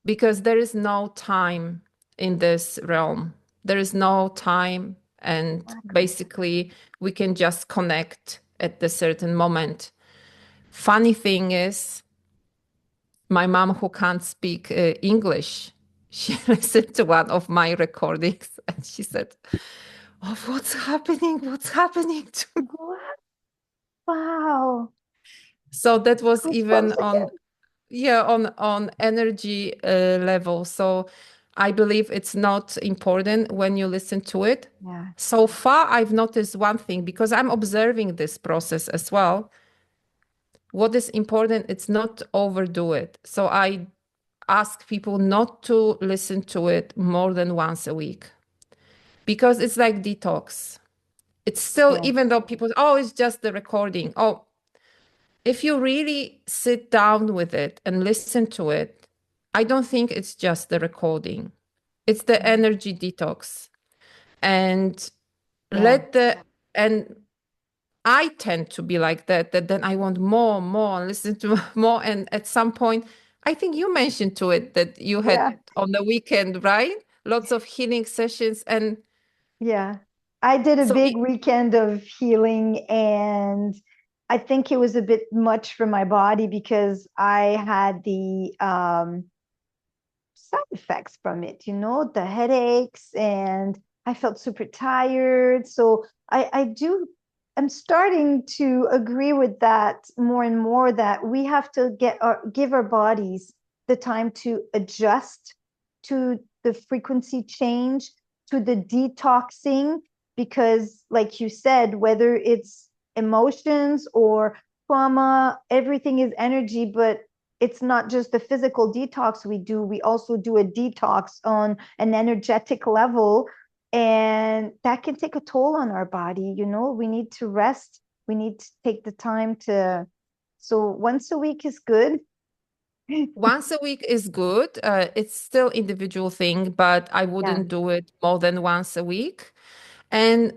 because there is no time in this realm. There is no time, and Exactly. basically we can just connect at a certain moment. Funny thing is, my mom, who can't speak English, she listened to one of my recordings and she said, "Oh, what's happening? What's happening to me?" What? Wow. So that was even Goosebumps on, again. yeah, on energy level. So I believe it's not important when you listen to it. Yeah. So far, I've noticed one thing, because I'm observing this process as well. What is important, it's not overdo it. So I ask people not to listen to it more than once a week, because it's like detox. It's still, Yeah. even though people, oh, it's just the recording. Oh, if you really sit down with it and listen to it, I don't think it's just the recording. It's the energy detox. And Yeah. let the, and I tend to be like that, that then I want more, and listen to more. And at some point, I think you mentioned to it that you had Yeah. on the weekend, right? Lots of healing sessions. And Yeah. I did a so, big weekend of healing, and I think it was a bit much for my body because I had the side effects from it, the headaches, and I felt super tired. So I'm starting to agree with that more and more, that we have to give our bodies the time to adjust to the frequency change, to the detoxing, because like you said, whether it's emotions or trauma, everything is energy, but it's not just the physical detox we do, we also do a detox on an energetic level. And that can take a toll on our body. We need to rest. We need to take the time to. So once a week is good. once a week is good. It's still individual thing, but I Yeah. wouldn't do it more than once a week. And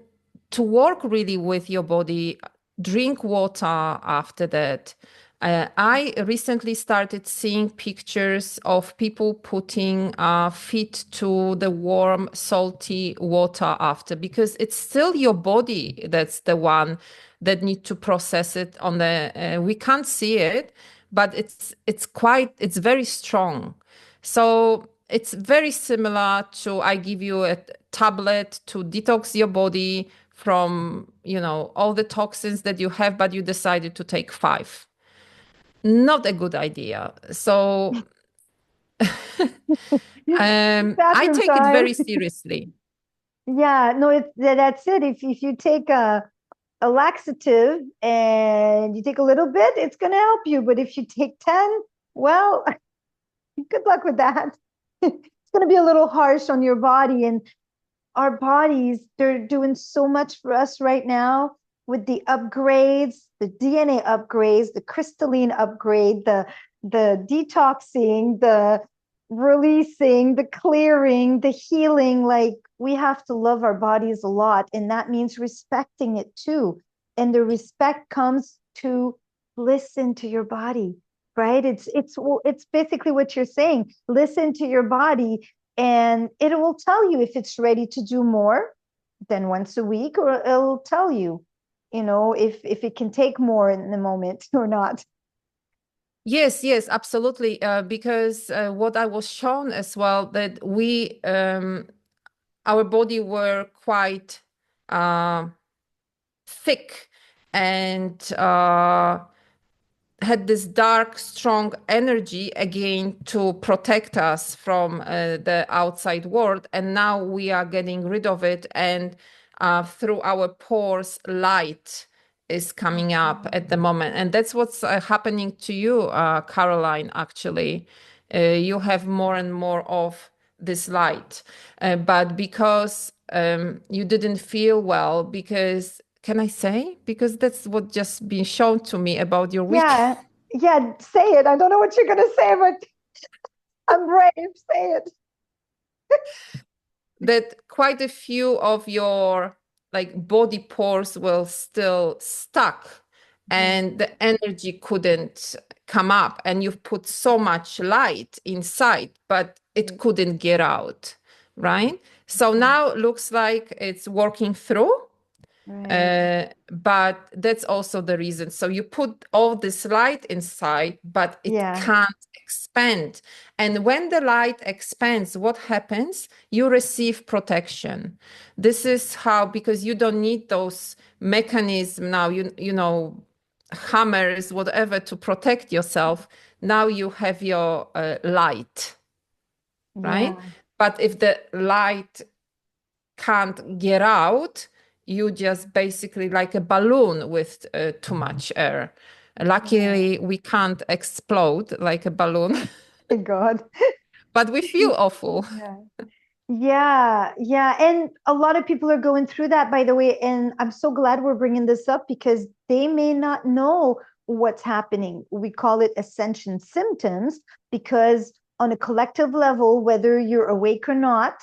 to work really with your body, drink water after that. I recently started seeing pictures of people putting feet to the warm, salty water after, because it's still your body that's the one that need to process it on the, we can't see it, but it's very strong. So it's very similar to, I give you a tablet to detox your body from, all the toxins that you have, but you decided to take 5. Not a good idea. So I Bathroom take it time. very seriously. Yeah, no, that's it. If you take a laxative and you take a little bit, it's going to help you. But if you take 10, well, good luck with that. It's going to be a little harsh on your body. And our bodies, they're doing so much for us right now with the upgrades, the DNA upgrades, the crystalline upgrade, the detoxing, the releasing, the clearing, the healing. Like, we have to love our bodies a lot, and that means respecting it too. And the respect comes to listen to your body, right? It's basically what you're saying. Listen to your body, and it will tell you if it's ready to do more than once a week, or it'll tell you, if it can take more in the moment or not. Yes, absolutely. Because what I was shown as well, that we, our body were quite thick and had this dark, strong energy again to protect us from the outside world. And now we are getting rid of it. And through our pores, light is coming up at the moment. And that's what's happening to you, Caroline, actually. You have more and more of this light. But because you didn't feel well, because can I say? Because that's what just been shown to me about your week. Yeah, say it. I don't know what you're going to say, but I'm brave. Say it. That quite a few of your body pores were still stuck and the energy couldn't come up, and you've put so much light inside, but it couldn't get out, right? So now it looks like it's working through. Right. But that's also the reason. So you put all this light inside, but it can't expand. And when the light expands, what happens? You receive protection. This is how, because you don't need those mechanisms now, you know, hammers, whatever, to protect yourself. Now you have your light, right? But if the light can't get out, you just basically like a balloon with too much air. Luckily, we can't explode like a balloon. Thank God. But we feel awful. Yeah. And a lot of people are going through that, by the way. And I'm so glad we're bringing this up, because they may not know what's happening. We call it ascension symptoms, because on a collective level, whether you're awake or not,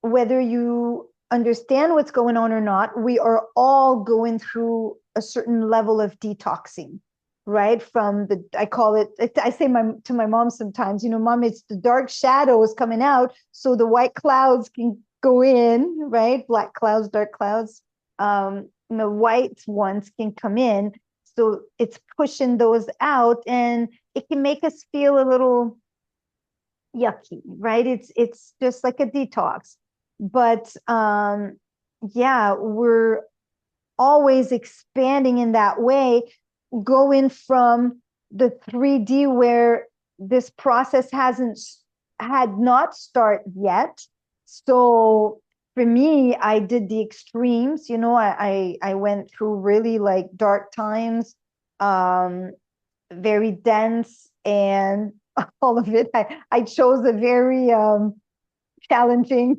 whether you understand what's going on or not, we are all going through a certain level of detoxing, right? From the, I call it, I say to my mom sometimes, Mom, it's the dark shadows coming out so the white clouds can go in, right? Black clouds, dark clouds. The white ones can come in. So it's pushing those out, and it can make us feel a little yucky, right? It's just like a detox. But we're always expanding in that way, going from the 3D where this process had not started yet. So for me, I did the extremes. I went through really like dark times, very dense, and all of it. I chose a very challenging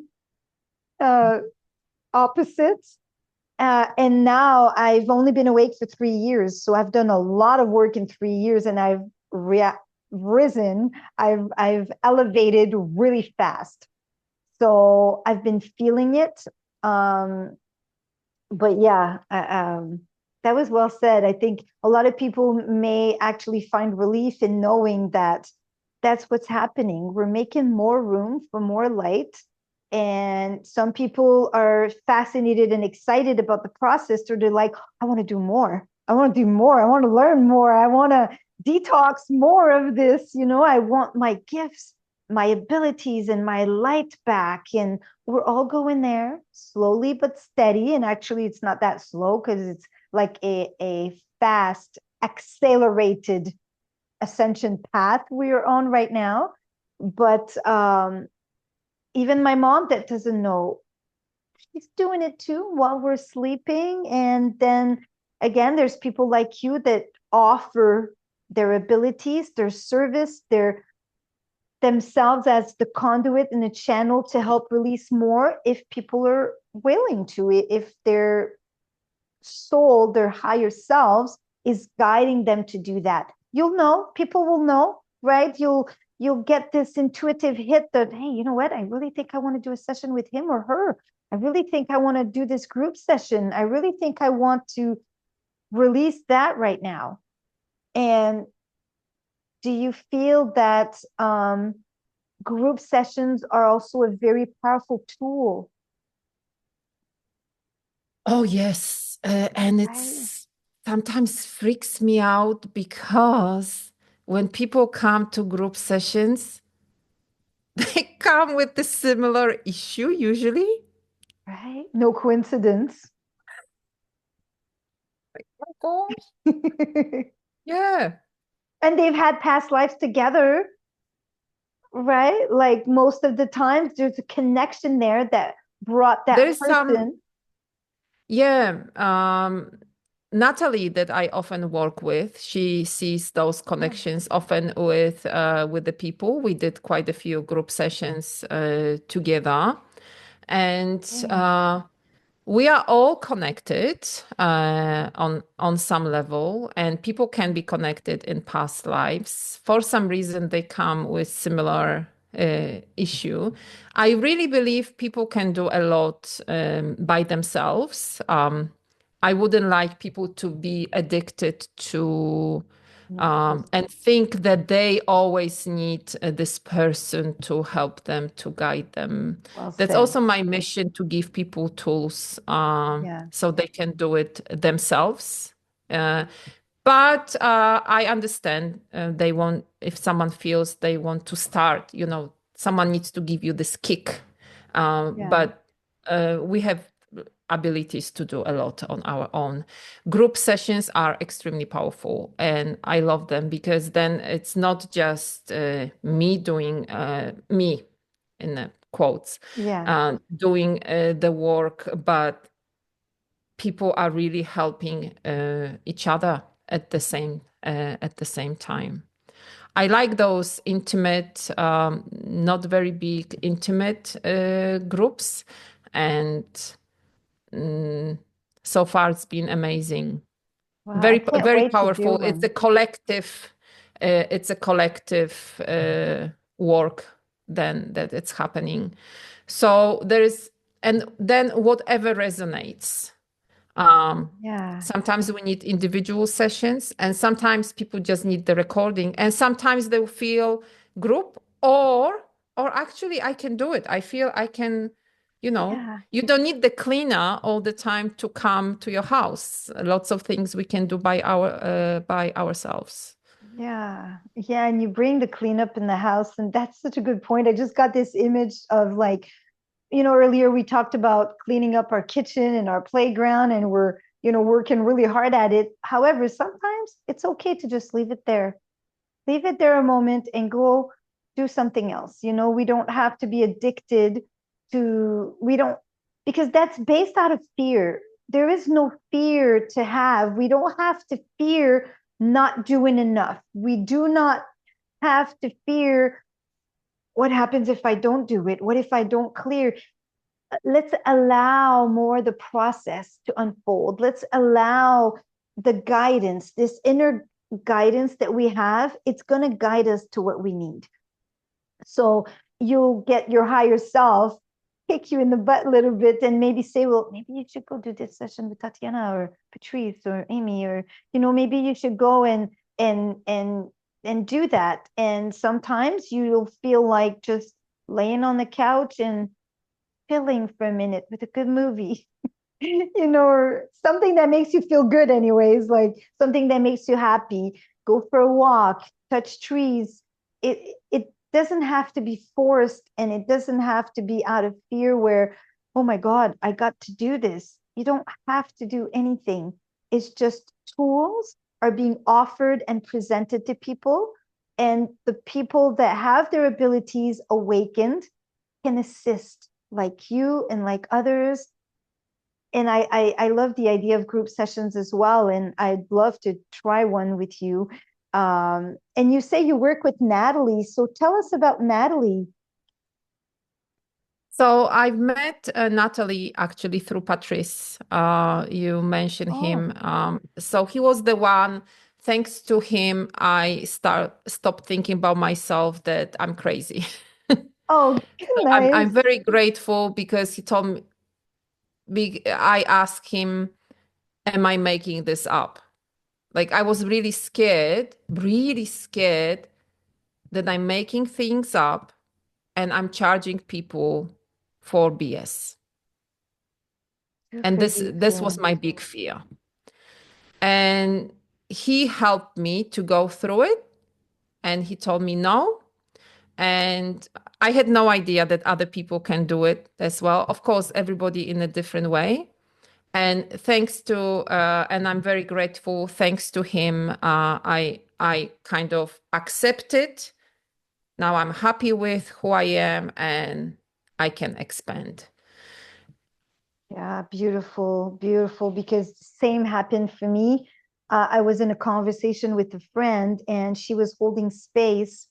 opposites. And now I've only been awake for 3 years. So I've done a lot of work in 3 years, and I've risen. I've elevated really fast. So I've been feeling it. But yeah, that was well said. I think a lot of people may actually find relief in knowing that that's what's happening. We're making more room for more light. And some people are fascinated and excited about the process. So they're like, I want to do more. I want to do more. I want to learn more. I want to detox more of this. I want my gifts, my abilities, and my light back, and we're all going there slowly but steady. And actually, it's not that slow because it's like a fast, accelerated ascension path we are on right now. But even my mom that doesn't know, she's doing it too while we're sleeping. And then again, there's people like you that offer their abilities, their service, their themselves as the conduit and the channel to help release more if people are willing to, if their soul, their higher selves is guiding them to do that. You'll know, people will know, right? You'll get this intuitive hit that, hey, you know what? I really think I want to do a session with him or her. I really think I want to do this group session. I really think I want to release that right now. And do you feel that group sessions are also a very powerful tool? Oh, yes. And it's sometimes freaks me out because when people come to group sessions, they come with a similar issue usually. Right? No coincidence. Oh, And yeah. they've had past lives together, right? Like most of the times, there's a connection there that brought that There's person. Natalie that I often work with, she sees those connections often with the people. We did quite a few group sessions together, and we are all connected on some level, and people can be connected in past lives. For some reason, they come with similar issue. I really believe people can do a lot by themselves. I wouldn't like people to be addicted to and think that they always need this person to help them, to guide them. Well That's said. also my mission, to give people tools so they can do it themselves. But I understand they want, if someone feels they want to start, someone needs to give you this kick. But we have abilities to do a lot on our own. Group sessions are extremely powerful, and I love them because then it's not just me doing me in quotes, doing the work, but people are really helping each other at the same time. I like those intimate, not very big intimate groups, and so far it's been amazing. Wow, I Very, can't very wait to do powerful. It's a one. collective. It's a collective work then that it's happening. So there is, and then whatever resonates. Sometimes we need individual sessions, and sometimes people just need the recording, and sometimes they feel group or actually I can do it. I feel I can, you don't need the cleaner all the time to come to your house. Lots of things we can do by ourselves. Yeah. And you bring the cleanup in the house, and that's such a good point. I just got this image of like, earlier we talked about cleaning up our kitchen and our playground, and we're, working really hard at it. However, sometimes it's okay to just leave it there. Leave it there a moment and go do something else. We don't have to be addicted to, because that's based out of fear. There is no fear to have. We don't have to fear not doing enough. We do not have to fear what happens if I don't do it? What if I don't clear? Let's allow more the process to unfold. Let's allow the guidance, this inner guidance that we have. It's going to guide us to what we need. So you'll get your higher self kick you in the butt a little bit and maybe say, well, maybe you should go do this session with Tatiana or Patrice or Amy, or, maybe you should go and do that. And sometimes you'll feel like just laying on the couch and chilling for a minute with a good movie, or something that makes you feel good anyways, like something that makes you happy. Go for a walk, touch trees. It doesn't have to be forced, and it doesn't have to be out of fear where, oh my God, I got to do this. You don't have to do anything. It's just tools are being offered and presented to people, and the people that have their abilities awakened can assist, like you and like others. And I love the idea of group sessions as well, and I'd love to try one with you. And you say you work with Natalie, so tell us about Natalie. So I've met Natalie actually through Patrice. You mentioned him. So he was the one. Thanks to him, I stopped thinking about myself that I'm crazy. Oh, So nice. I'm very grateful because he told me. I asked him, "Am I making this up?" Like I was really scared that I'm making things up and I'm charging people for BS. Good And for this you, was too. my big fear. And he helped me to go through it. And he told me no. And I had no idea that other people can do it as well. Of course, everybody in a different way. And thanks to, and I'm very grateful, thanks to him, I kind of accepted. Now I'm happy with who I am and I can expand. Yeah, beautiful, beautiful, because same happened for me. I was in a conversation with a friend, and she was holding space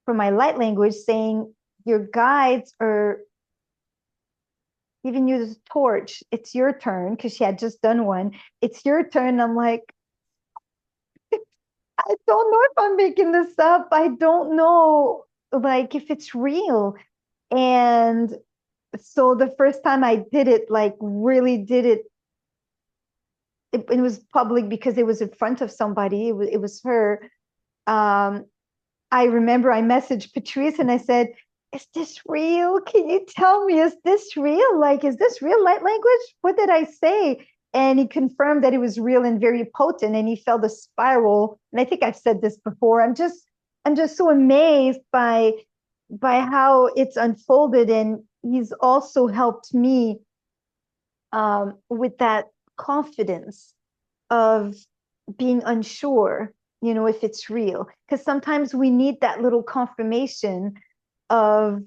for my light language, saying, your guides are giving you the torch. It's your turn, because she had just done one. It's your turn. I'm like, I don't know if I'm making this up. I don't know, like, if it's real. And so the first time I did it, like, really did it, it was public because it was in front of somebody. It was her. I remember I messaged Patrice and I said, is this real? Can you tell me, is this real? Like, is this real light language? What did I say? And he confirmed that it was real and very potent, and he felt a spiral. And I think I've said this before. I'm just so amazed by how it's unfolded. And he's also helped me with that confidence of being unsure, if it's real. Because sometimes we need that little confirmation of,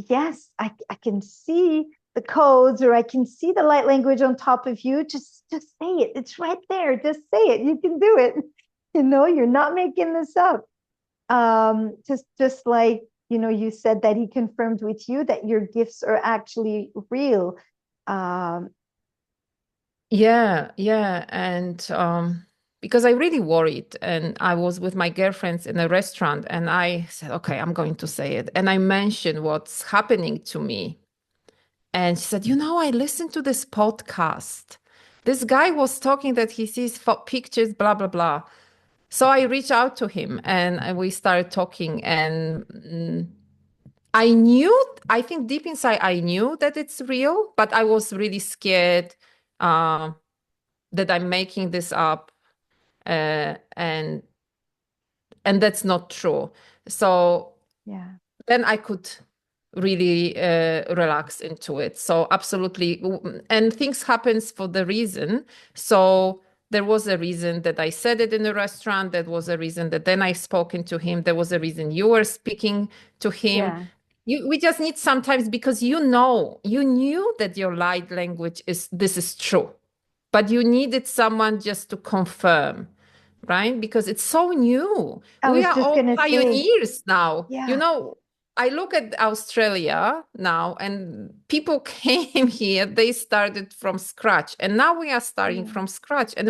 yes, I can see the codes, or I can see the light language on top of you. Just say it. It's right there. Just say it. You can do it. You're not making this up. Just like, you said that he confirmed with you that your gifts are actually real. Yeah. And because I really worried, and I was with my girlfriends in a restaurant, and I said, okay, I'm going to say it. And I mentioned what's happening to me. And she said, I listened to this podcast. This guy was talking that he sees pictures, blah, blah, blah. So I reached out to him and we started talking, and I think deep inside, I knew that it's real, but I was really scared that I'm making this up, and that's not true. So yeah. then I could really relax into it. So absolutely. And things happens for the reason. So there was a reason that I said it in the restaurant. That was a reason that then I spoken to him. There was a reason you were speaking to him. Yeah. We just need sometimes, because you knew that your light language this is true, but you needed someone just to confirm, right? Because it's so new. I We was are just all gonna say, pioneers now. yeah. I look at Australia now, and people came here, they started from scratch. And now we are starting from scratch, and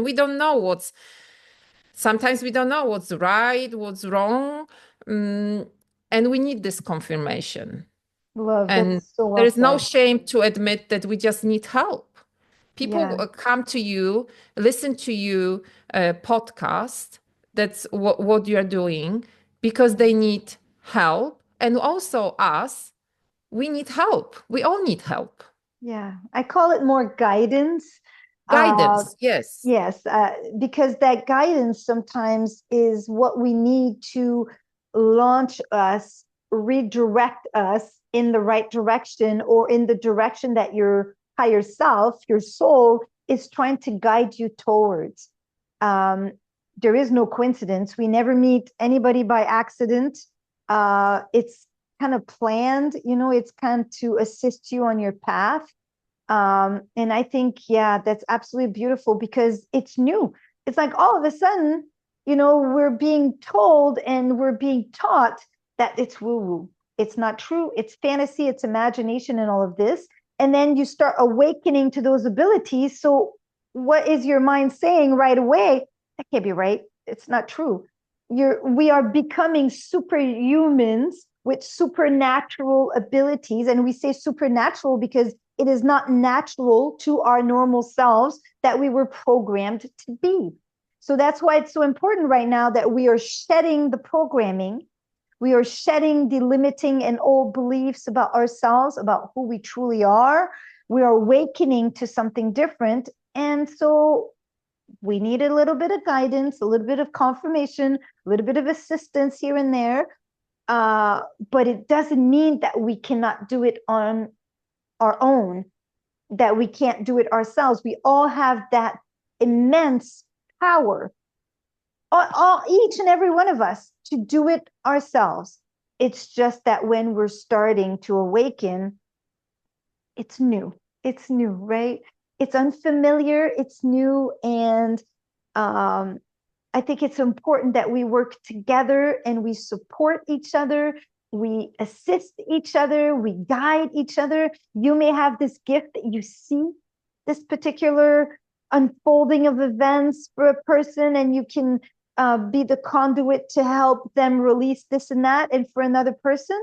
sometimes we don't know what's right, what's wrong. And we need this confirmation. Love, And that's so there well is no said. shame to admit that we just need help. People Yeah. come to you, listen to you, podcast. That's what you're doing, because they need help. And also us, we need help. We all need help. Yeah. I call it more guidance. Guidance, yes. Yes, because that guidance sometimes is what we need to launch us redirect us in the right direction, or in the direction that your higher self, your soul, is trying to guide you towards. There is no coincidence. We never meet anybody by accident. It's kind of planned, it's kind of to assist you on your path. And I think, yeah, that's absolutely beautiful, because it's new. It's like all of a sudden, we're being told and we're being taught that it's woo-woo. It's not true. It's fantasy, it's imagination, and all of this. And then you start awakening to those abilities. So what is your mind saying right away? That can't be right. It's not true. We are becoming superhumans with supernatural abilities. And we say supernatural because it is not natural to our normal selves that we were programmed to be. So that's why it's so important right now that we are shedding the programming. We are shedding the limiting and old beliefs about ourselves, about who we truly are. We are awakening to something different. And so we need a little bit of guidance, a little bit of confirmation, a little bit of assistance here and there. But it doesn't mean that we cannot do it on our own, that we can't do it ourselves. We all have that immense power, each and every one of us, to do it ourselves. It's just that when we're starting to awaken, it's new, right? It's unfamiliar, it's new. And I think it's important that we work together and we support each other. We assist each other, we guide each other. You may have this gift that you see this particular unfolding of events for a person, and you can be the conduit to help them release this and that. And for another person,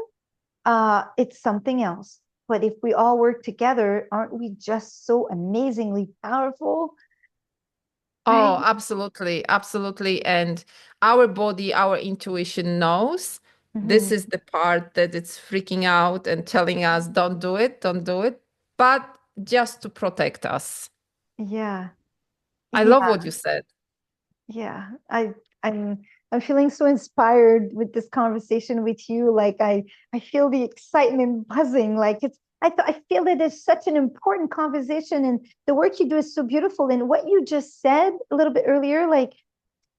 it's something else. But if we all work together, aren't we just so amazingly powerful? Oh, Right? absolutely, absolutely. And our body, our intuition knows this is the part that it's freaking out and telling us, don't do it, but just to protect us. Yeah. I Yeah. love what you said. Yeah. I'm feeling so inspired with this conversation with you. Like I feel the excitement buzzing. Like I feel that it's such an important conversation, and the work you do is so beautiful. And what you just said a little bit earlier, like,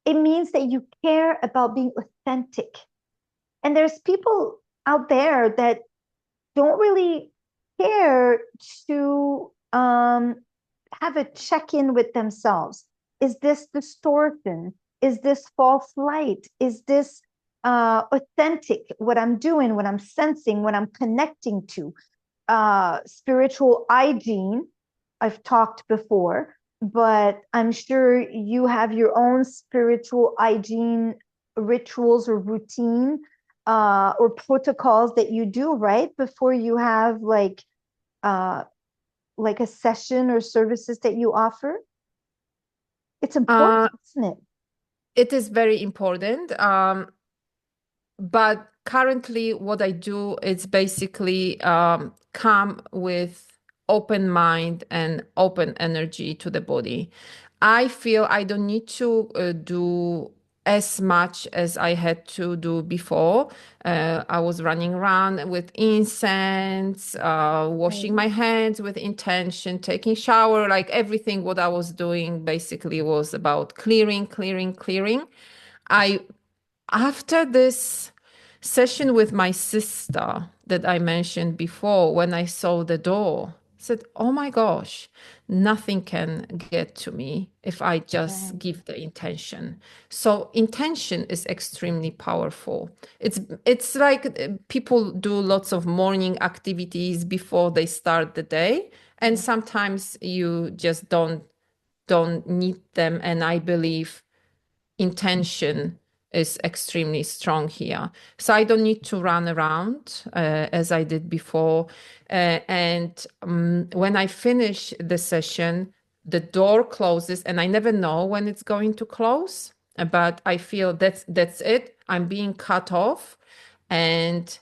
it means that you care about being authentic. And there's people out there that don't really care to have a check-in with themselves. Is this distortion? Is this false light? Is this authentic, what I'm doing, what I'm sensing, what I'm connecting to? Spiritual hygiene, I've talked before, but I'm sure you have your own spiritual hygiene rituals or routine or protocols that you do, right? Before you have like a session or services that you offer. It's important, isn't it? It is very important. But currently what I do is basically come with open mind and open energy to the body. I feel I don't need to do as much as I had to do before. I was running around with incense, washing my hands with intention, taking shower, like everything what I was doing basically was about clearing, clearing, clearing. I After this session with my sister that I mentioned before, when I saw the door, I said, oh my gosh, nothing can get to me if I just Right. give the intention. So intention is extremely powerful. It's like people do lots of morning activities before they start the day, and sometimes you just don't need them. And I believe intention is extremely strong here. So I don't need to run around as I did before. And when I finish the session, the door closes and I never know when it's going to close, but I feel that's it. I'm being cut off, and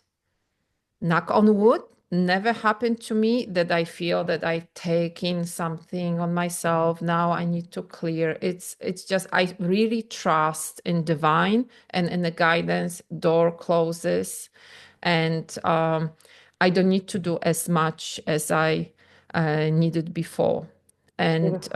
knock on wood, never happened to me that I feel that I take in something on myself. Now I need to clear. It's just I really trust in divine and in the guidance. Door closes. and I don't need to do as much as I needed before. And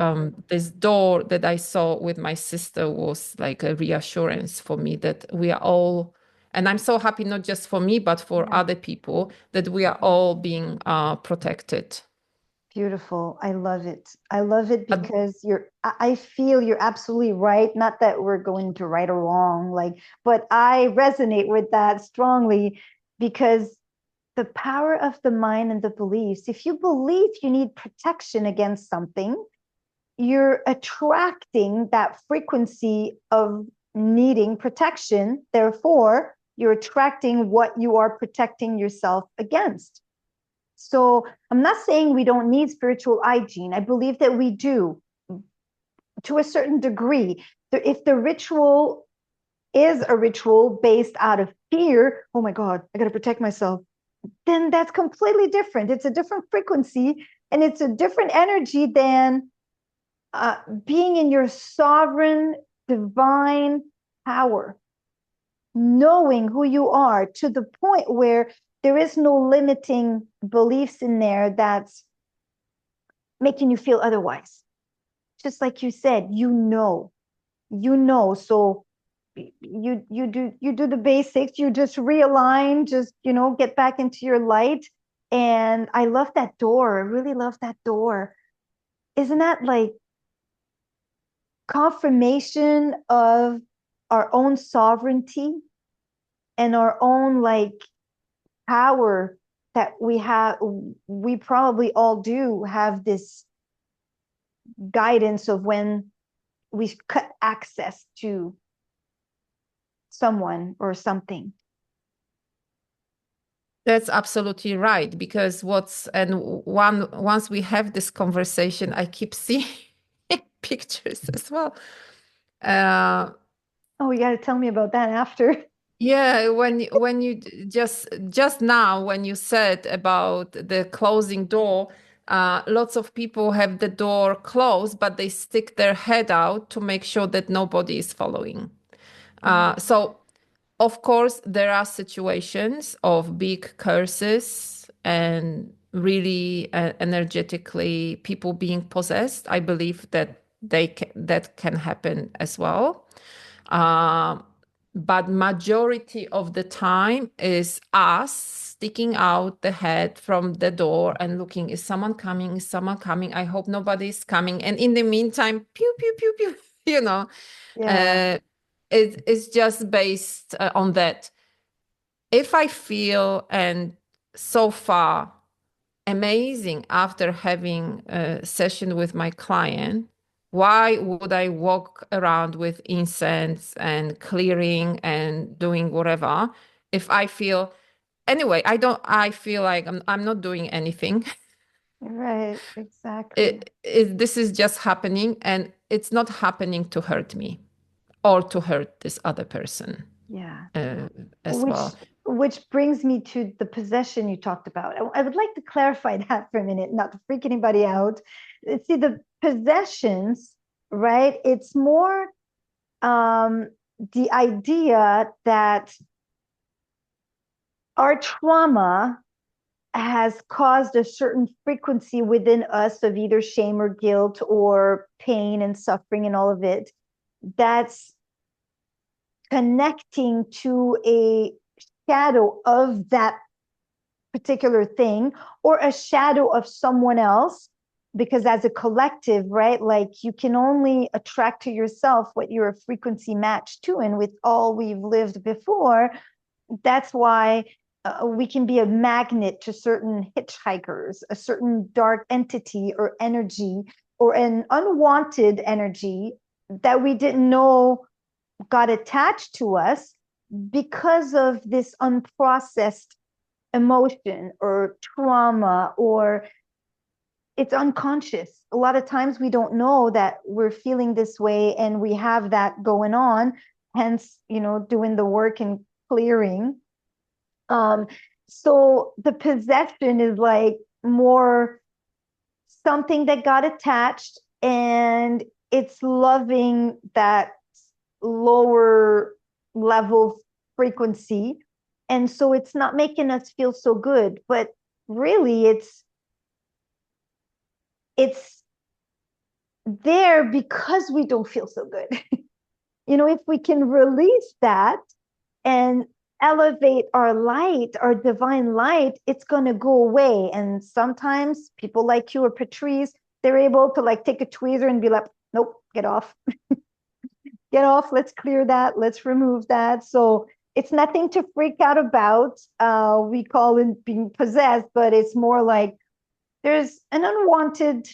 this door that I saw with my sister was like a reassurance for me that we are all, and I'm so happy, not just for me, but for other people, that we are all being protected. Beautiful. I love it. I love it because I feel you're absolutely right. Not that we're going to right or wrong, like, but I resonate with that strongly because the power of the mind and the beliefs, if you believe you need protection against something, you're attracting that frequency of needing protection. Therefore, you're attracting what you are protecting yourself against. So I'm not saying we don't need spiritual hygiene. I believe that we do to a certain degree. If the ritual is a ritual based out of fear, oh my God, I got to protect myself, then that's completely different. It's a different frequency and it's a different energy than being in your sovereign divine power, knowing who you are to the point where there is no limiting beliefs in there that's making you feel otherwise. Just like you said, you know. So you do the basics, you just realign, just get back into your light. And I love that door. I really love that door. Isn't that like confirmation of our own sovereignty and our own like power that we have? We probably all do have this guidance of when we cut access to someone or something. That's absolutely right, because once we have this conversation, I keep seeing pictures as well. Oh, you got to tell me about that after. Yeah, when you just now when you said about the closing door, lots of people have the door closed, but they stick their head out to make sure that nobody is following. So, of course, there are situations of big curses and really energetically people being possessed. I believe that that can happen as well. But majority of the time is us sticking out the head from the door and looking, is someone coming? Is someone coming? I hope nobody is coming. And in the meantime, pew, pew, pew, pew, Yeah. It's just based on that. If I feel, and so far, amazing after having a session with my client, why would I walk around with incense and clearing and doing whatever if I feel, anyway, I feel like I'm not doing anything. Right, exactly. This is just happening, and it's not happening to hurt me or to hurt this other person Yeah. as well. Which brings me to the possession you talked about. I would like to clarify that for a minute, not to freak anybody out. See, the possessions, right? It's more the idea that our trauma has caused a certain frequency within us of either shame or guilt or pain and suffering and all of it that's connecting to a shadow of that particular thing or a shadow of someone else, because as a collective, right, like you can only attract to yourself what you're a frequency match to. And with all we've lived before, that's why we can be a magnet to certain hitchhikers, a certain dark entity or energy or an unwanted energy that we didn't know got attached to us because of this unprocessed emotion or trauma, or it's unconscious. A lot of times we don't know that we're feeling this way and we have that going on, hence, doing the work and clearing. So the possession is like more something that got attached, and it's loving that lower level frequency And so it's not making us feel so good, but really it's there because we don't feel so good. If we can release that and elevate our light, our divine light, it's going to go away. And sometimes people like you or Patrice, they're able to like take a tweezer and be like, nope, get off. Get off, let's clear that, let's remove that. So it's nothing to freak out about. We call it being possessed, but it's more like there's an unwanted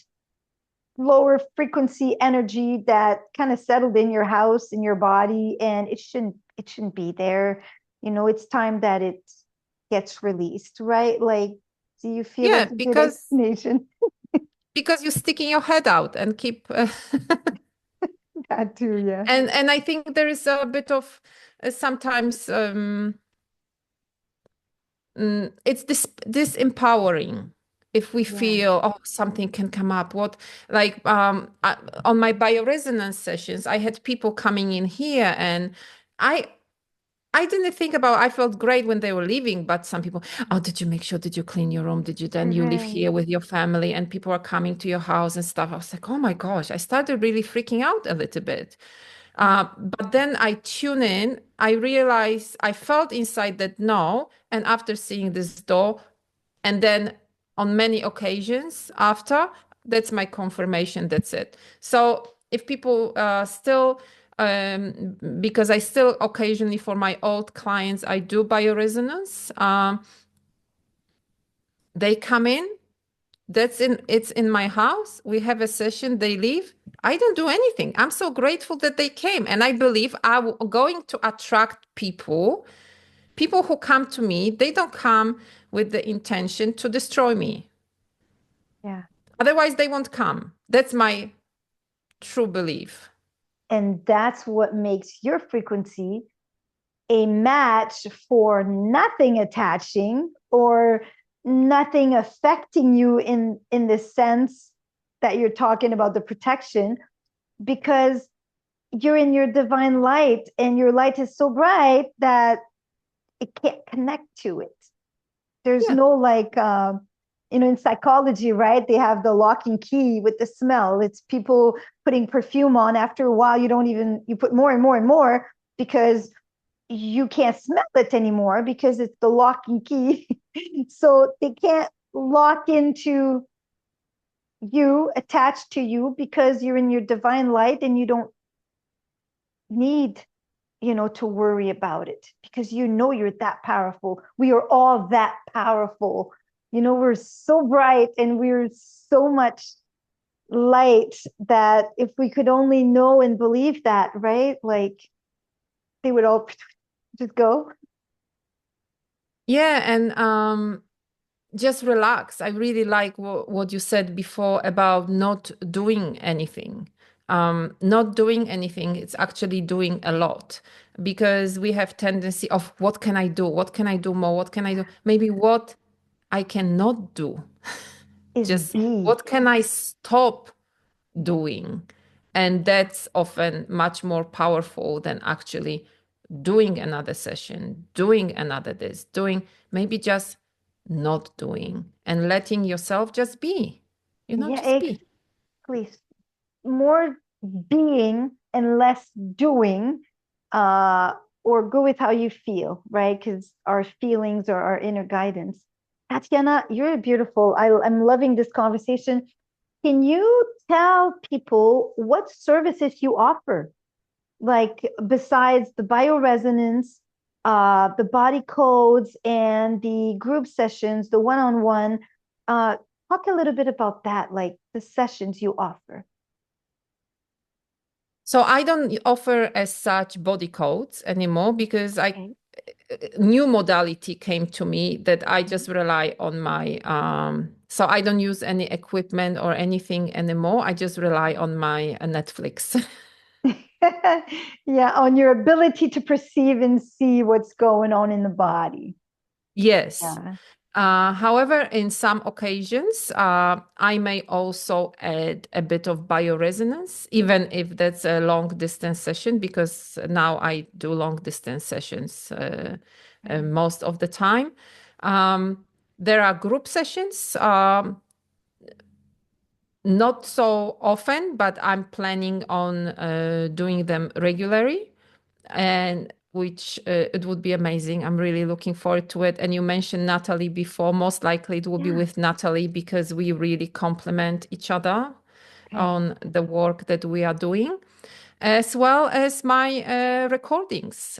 lower frequency energy that kind of settled in your house, in your body, and it shouldn't be there. It's time that it gets released, right? Like, do you feel Yeah, that's a good explanation? because you're sticking your head out and keep That too, yeah. and I think there is a bit of sometimes it's this empowering if we feel, oh, something can come up. On my bioresonance sessions, I had people coming in here, and I didn't think about, I felt great when they were leaving, but some people, oh, did you clean your room? Did you, then you live here with your family and people are coming to your house and stuff. I was like, oh my gosh, I started really freaking out a little bit. But then I tune in, I realized, I felt inside that no, and after seeing this door, and then on many occasions after, that's my confirmation, that's it. So if people still, because I still occasionally for my old clients, I do bioresonance. They come in, it's in my house. We have a session, they leave. I don't do anything. I'm so grateful that they came. And I believe I'm going to attract people who come to me. They don't come with the intention to destroy me. Yeah. Otherwise, they won't come. That's my true belief. And that's what makes your frequency a match for nothing attaching or nothing affecting you in the sense that you're talking about the protection, because you're in your divine light and your light is so bright that it can't connect to it. There's no like in psychology, right? They have the lock and key with the smell. It's people putting perfume on. After a while, you put more and more and more because you can't smell it anymore because it's the lock and key. So they can't lock into you, attached to you, because you're in your divine light and you don't need to worry about it because you're that powerful. We are all that powerful. We're so bright and we're so much light that if we could only know and believe that, right? Like they would all just go. Yeah, and just relax. I really like what you said before about not doing anything. Not doing anything, it's actually doing a lot, because we have tendency of what can I do? What can I do more? What can I do? Maybe what I cannot do. Just what can I stop doing? And that's often much more powerful than actually doing another session, doing another this, doing maybe just not doing and letting yourself just be, just be. Please, more being and less doing, or go with how you feel, right? Because our feelings are our inner guidance. Tatiana, you're beautiful. I'm loving this conversation. Can you tell people what services you offer? Like besides the bioresonance, the body codes and the group sessions, the one-on-one, talk a little bit about that, like the sessions you offer. So I don't offer as such body codes anymore because new modality came to me that I just rely on my, so I don't use any equipment or anything anymore. I just rely on my Netflix. Yeah, on your ability to perceive and see what's going on in the body. Yes. Yeah. However, in some occasions, I may also add a bit of bioresonance, even if that's a long distance session, because now I do long distance sessions most of the time. There are group sessions, not so often, but I'm planning on doing them regularly, and which it would be amazing. I'm really looking forward to it. And you mentioned Natalie before. Most likely it will be with Natalie because we really complement each other on the work that we are doing, as well as my recordings.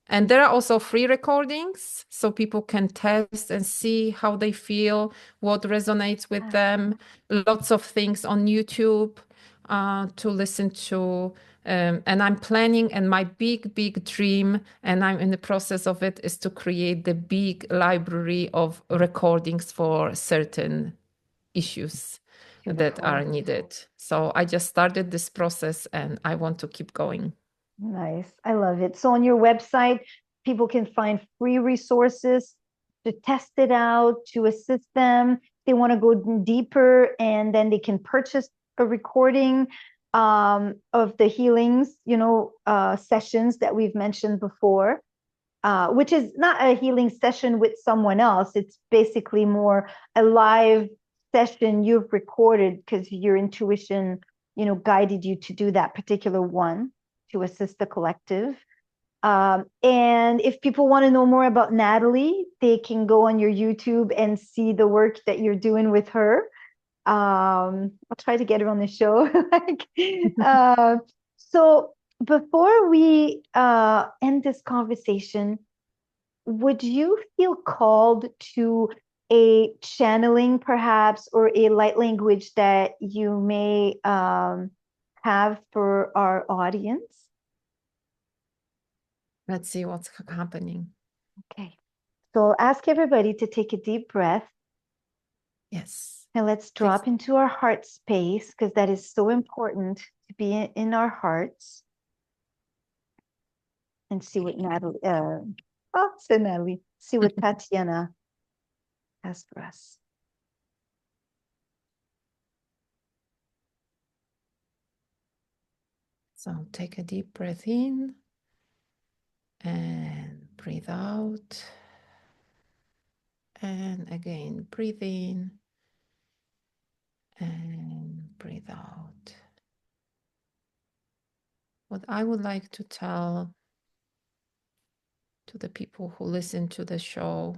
And there are also free recordings, so people can test and see how they feel, what resonates with them. Lots of things on YouTube to listen to. And I'm planning, and my big dream, and I'm in the process of it, is to create the big library of recordings for certain issues that are needed. So I just started this process and I want to keep going. Nice. I love it. So on your website, people can find free resources to test it out, to assist them. They want to go deeper, and then they can purchase a recording of the healings, sessions that we've mentioned before, which is not a healing session with someone else. It's basically more a live session you've recorded because your intuition, guided you to do that particular one to assist the collective. And if people want to know more about Natalie, they can go on your YouTube and see the work that you're doing with her. I'll try to get her on the show. So before we end this conversation, would you feel called to a channeling perhaps, or a light language that you may have for our audience? Let's see what's happening. Okay. So I'll ask everybody to take a deep breath. Yes. And let's drop into our heart space, because that is so important to be in our hearts. And see what Natalie, Natalie, see what Tatiana has for us. So take a deep breath in and breathe out. And again, breathe in and breathe out. What I would like to tell to the people who listen to the show,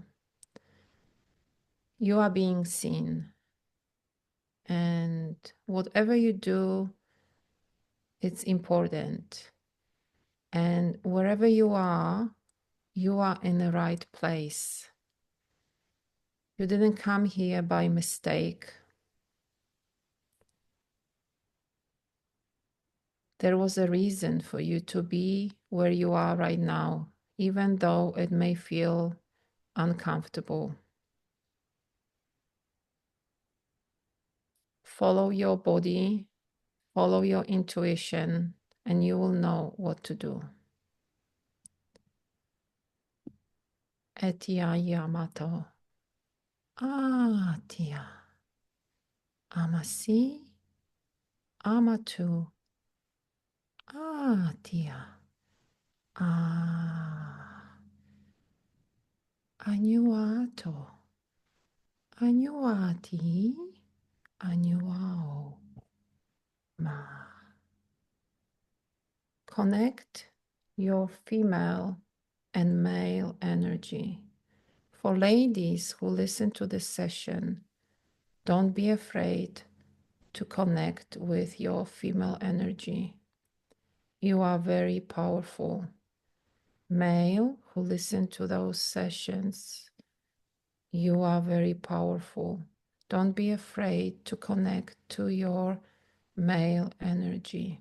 you are being seen. And whatever you do, it's important. And wherever you are in the right place. You didn't come here by mistake. There was a reason for you to be where you are right now, even though it may feel uncomfortable. Follow your body, follow your intuition, and you will know what to do. Etia Yamato. Atia. Amasi. Amatu. Atia. Anuato. Anuati. Anuao. Ma. Connect your female and male energy. For ladies who listen to this session, don't be afraid to connect with your female energy. You are very powerful. Male who listen to those sessions, you are very powerful. Don't be afraid to connect to your male energy.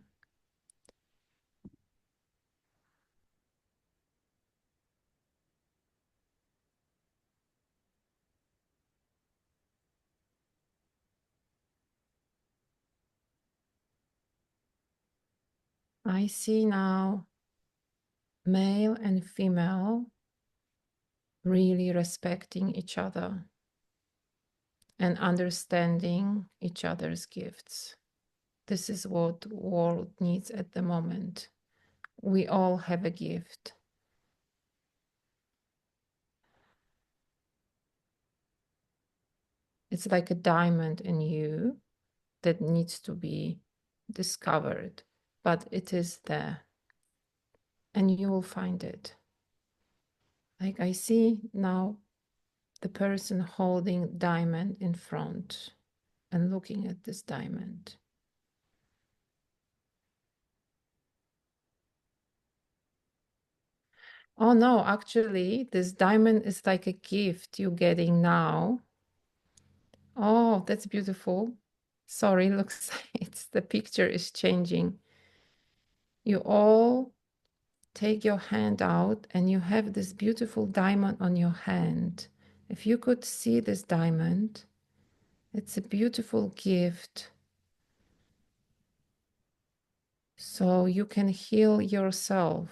I see now male and female really respecting each other and understanding each other's gifts. This is what the world needs at the moment. We all have a gift. It's like a diamond in you that needs to be discovered, but it is there and you will find it. Like I see now the person holding diamond in front and looking at this diamond. Oh no, actually, this diamond is like a gift you're getting now. Oh, that's beautiful. Sorry, looks like the picture is changing. You all take your hand out and you have this beautiful diamond on your hand. If you could see this diamond, it's a beautiful gift. So you can heal yourself.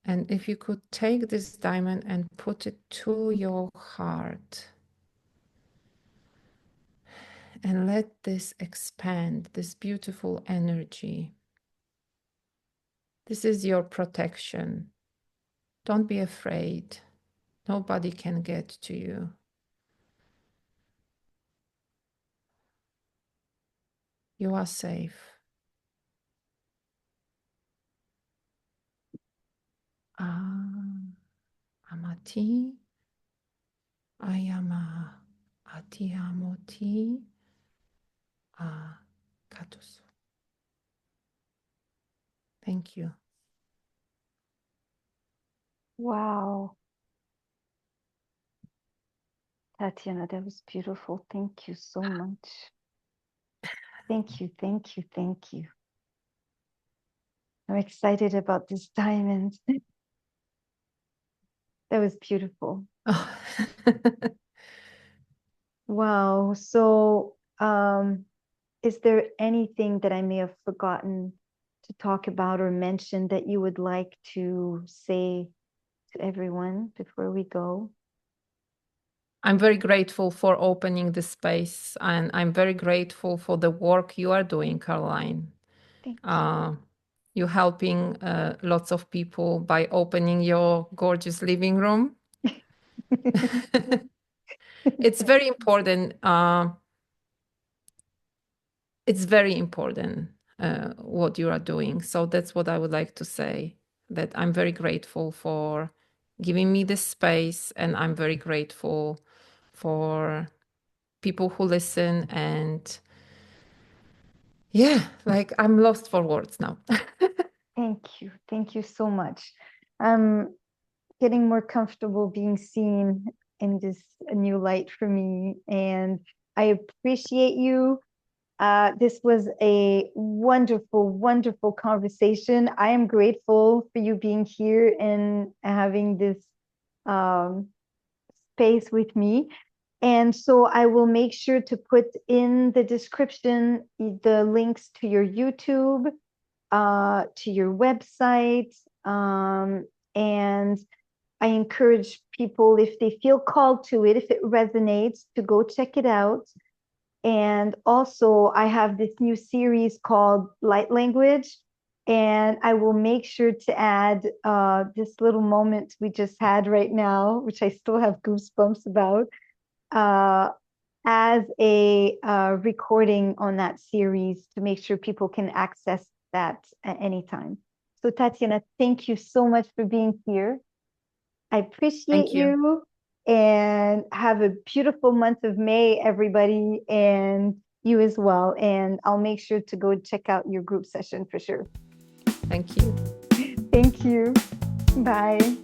And if you could take this diamond and put it to your heart and let this expand, this beautiful energy. This is your protection. Don't be afraid. Nobody can get to you. You are safe. Amati, ayama, atiamoti, katus. Thank you. Wow. Tatiana, that was beautiful. Thank you so much. Thank you, thank you, thank you. I'm excited about this diamond. That was beautiful. Oh. Wow. So, is there anything that I may have forgotten to talk about or mention that you would like to say to everyone before we go? I'm very grateful for opening the space, and I'm very grateful for the work you are doing, Caroline. Thank you. You're helping lots of people by opening your gorgeous living room. It's very important. It's very important what you are doing. So that's what I would like to say, that I'm very grateful for giving me this space, and I'm very grateful for people who listen. And yeah, like I'm lost for words now. Thank you. Thank you so much. I'm getting more comfortable being seen in this new light for me, and I appreciate you. This was a wonderful, wonderful conversation. I am grateful for you being here and having this space with me. And so I will make sure to put in the description the links to your YouTube, to your website, and I encourage people, if they feel called to it, if it resonates, to go check it out. And also, I have this new series called Light Language, and I will make sure to add this little moment we just had right now, which I still have goosebumps about, as a recording on that series to make sure people can access that at any time. So Tatiana, thank you so much for being here. I appreciate you, and have a beautiful month of May, everybody, and you as well. And I'll make sure to go check out your group session for sure. Thank you. Thank you. Bye.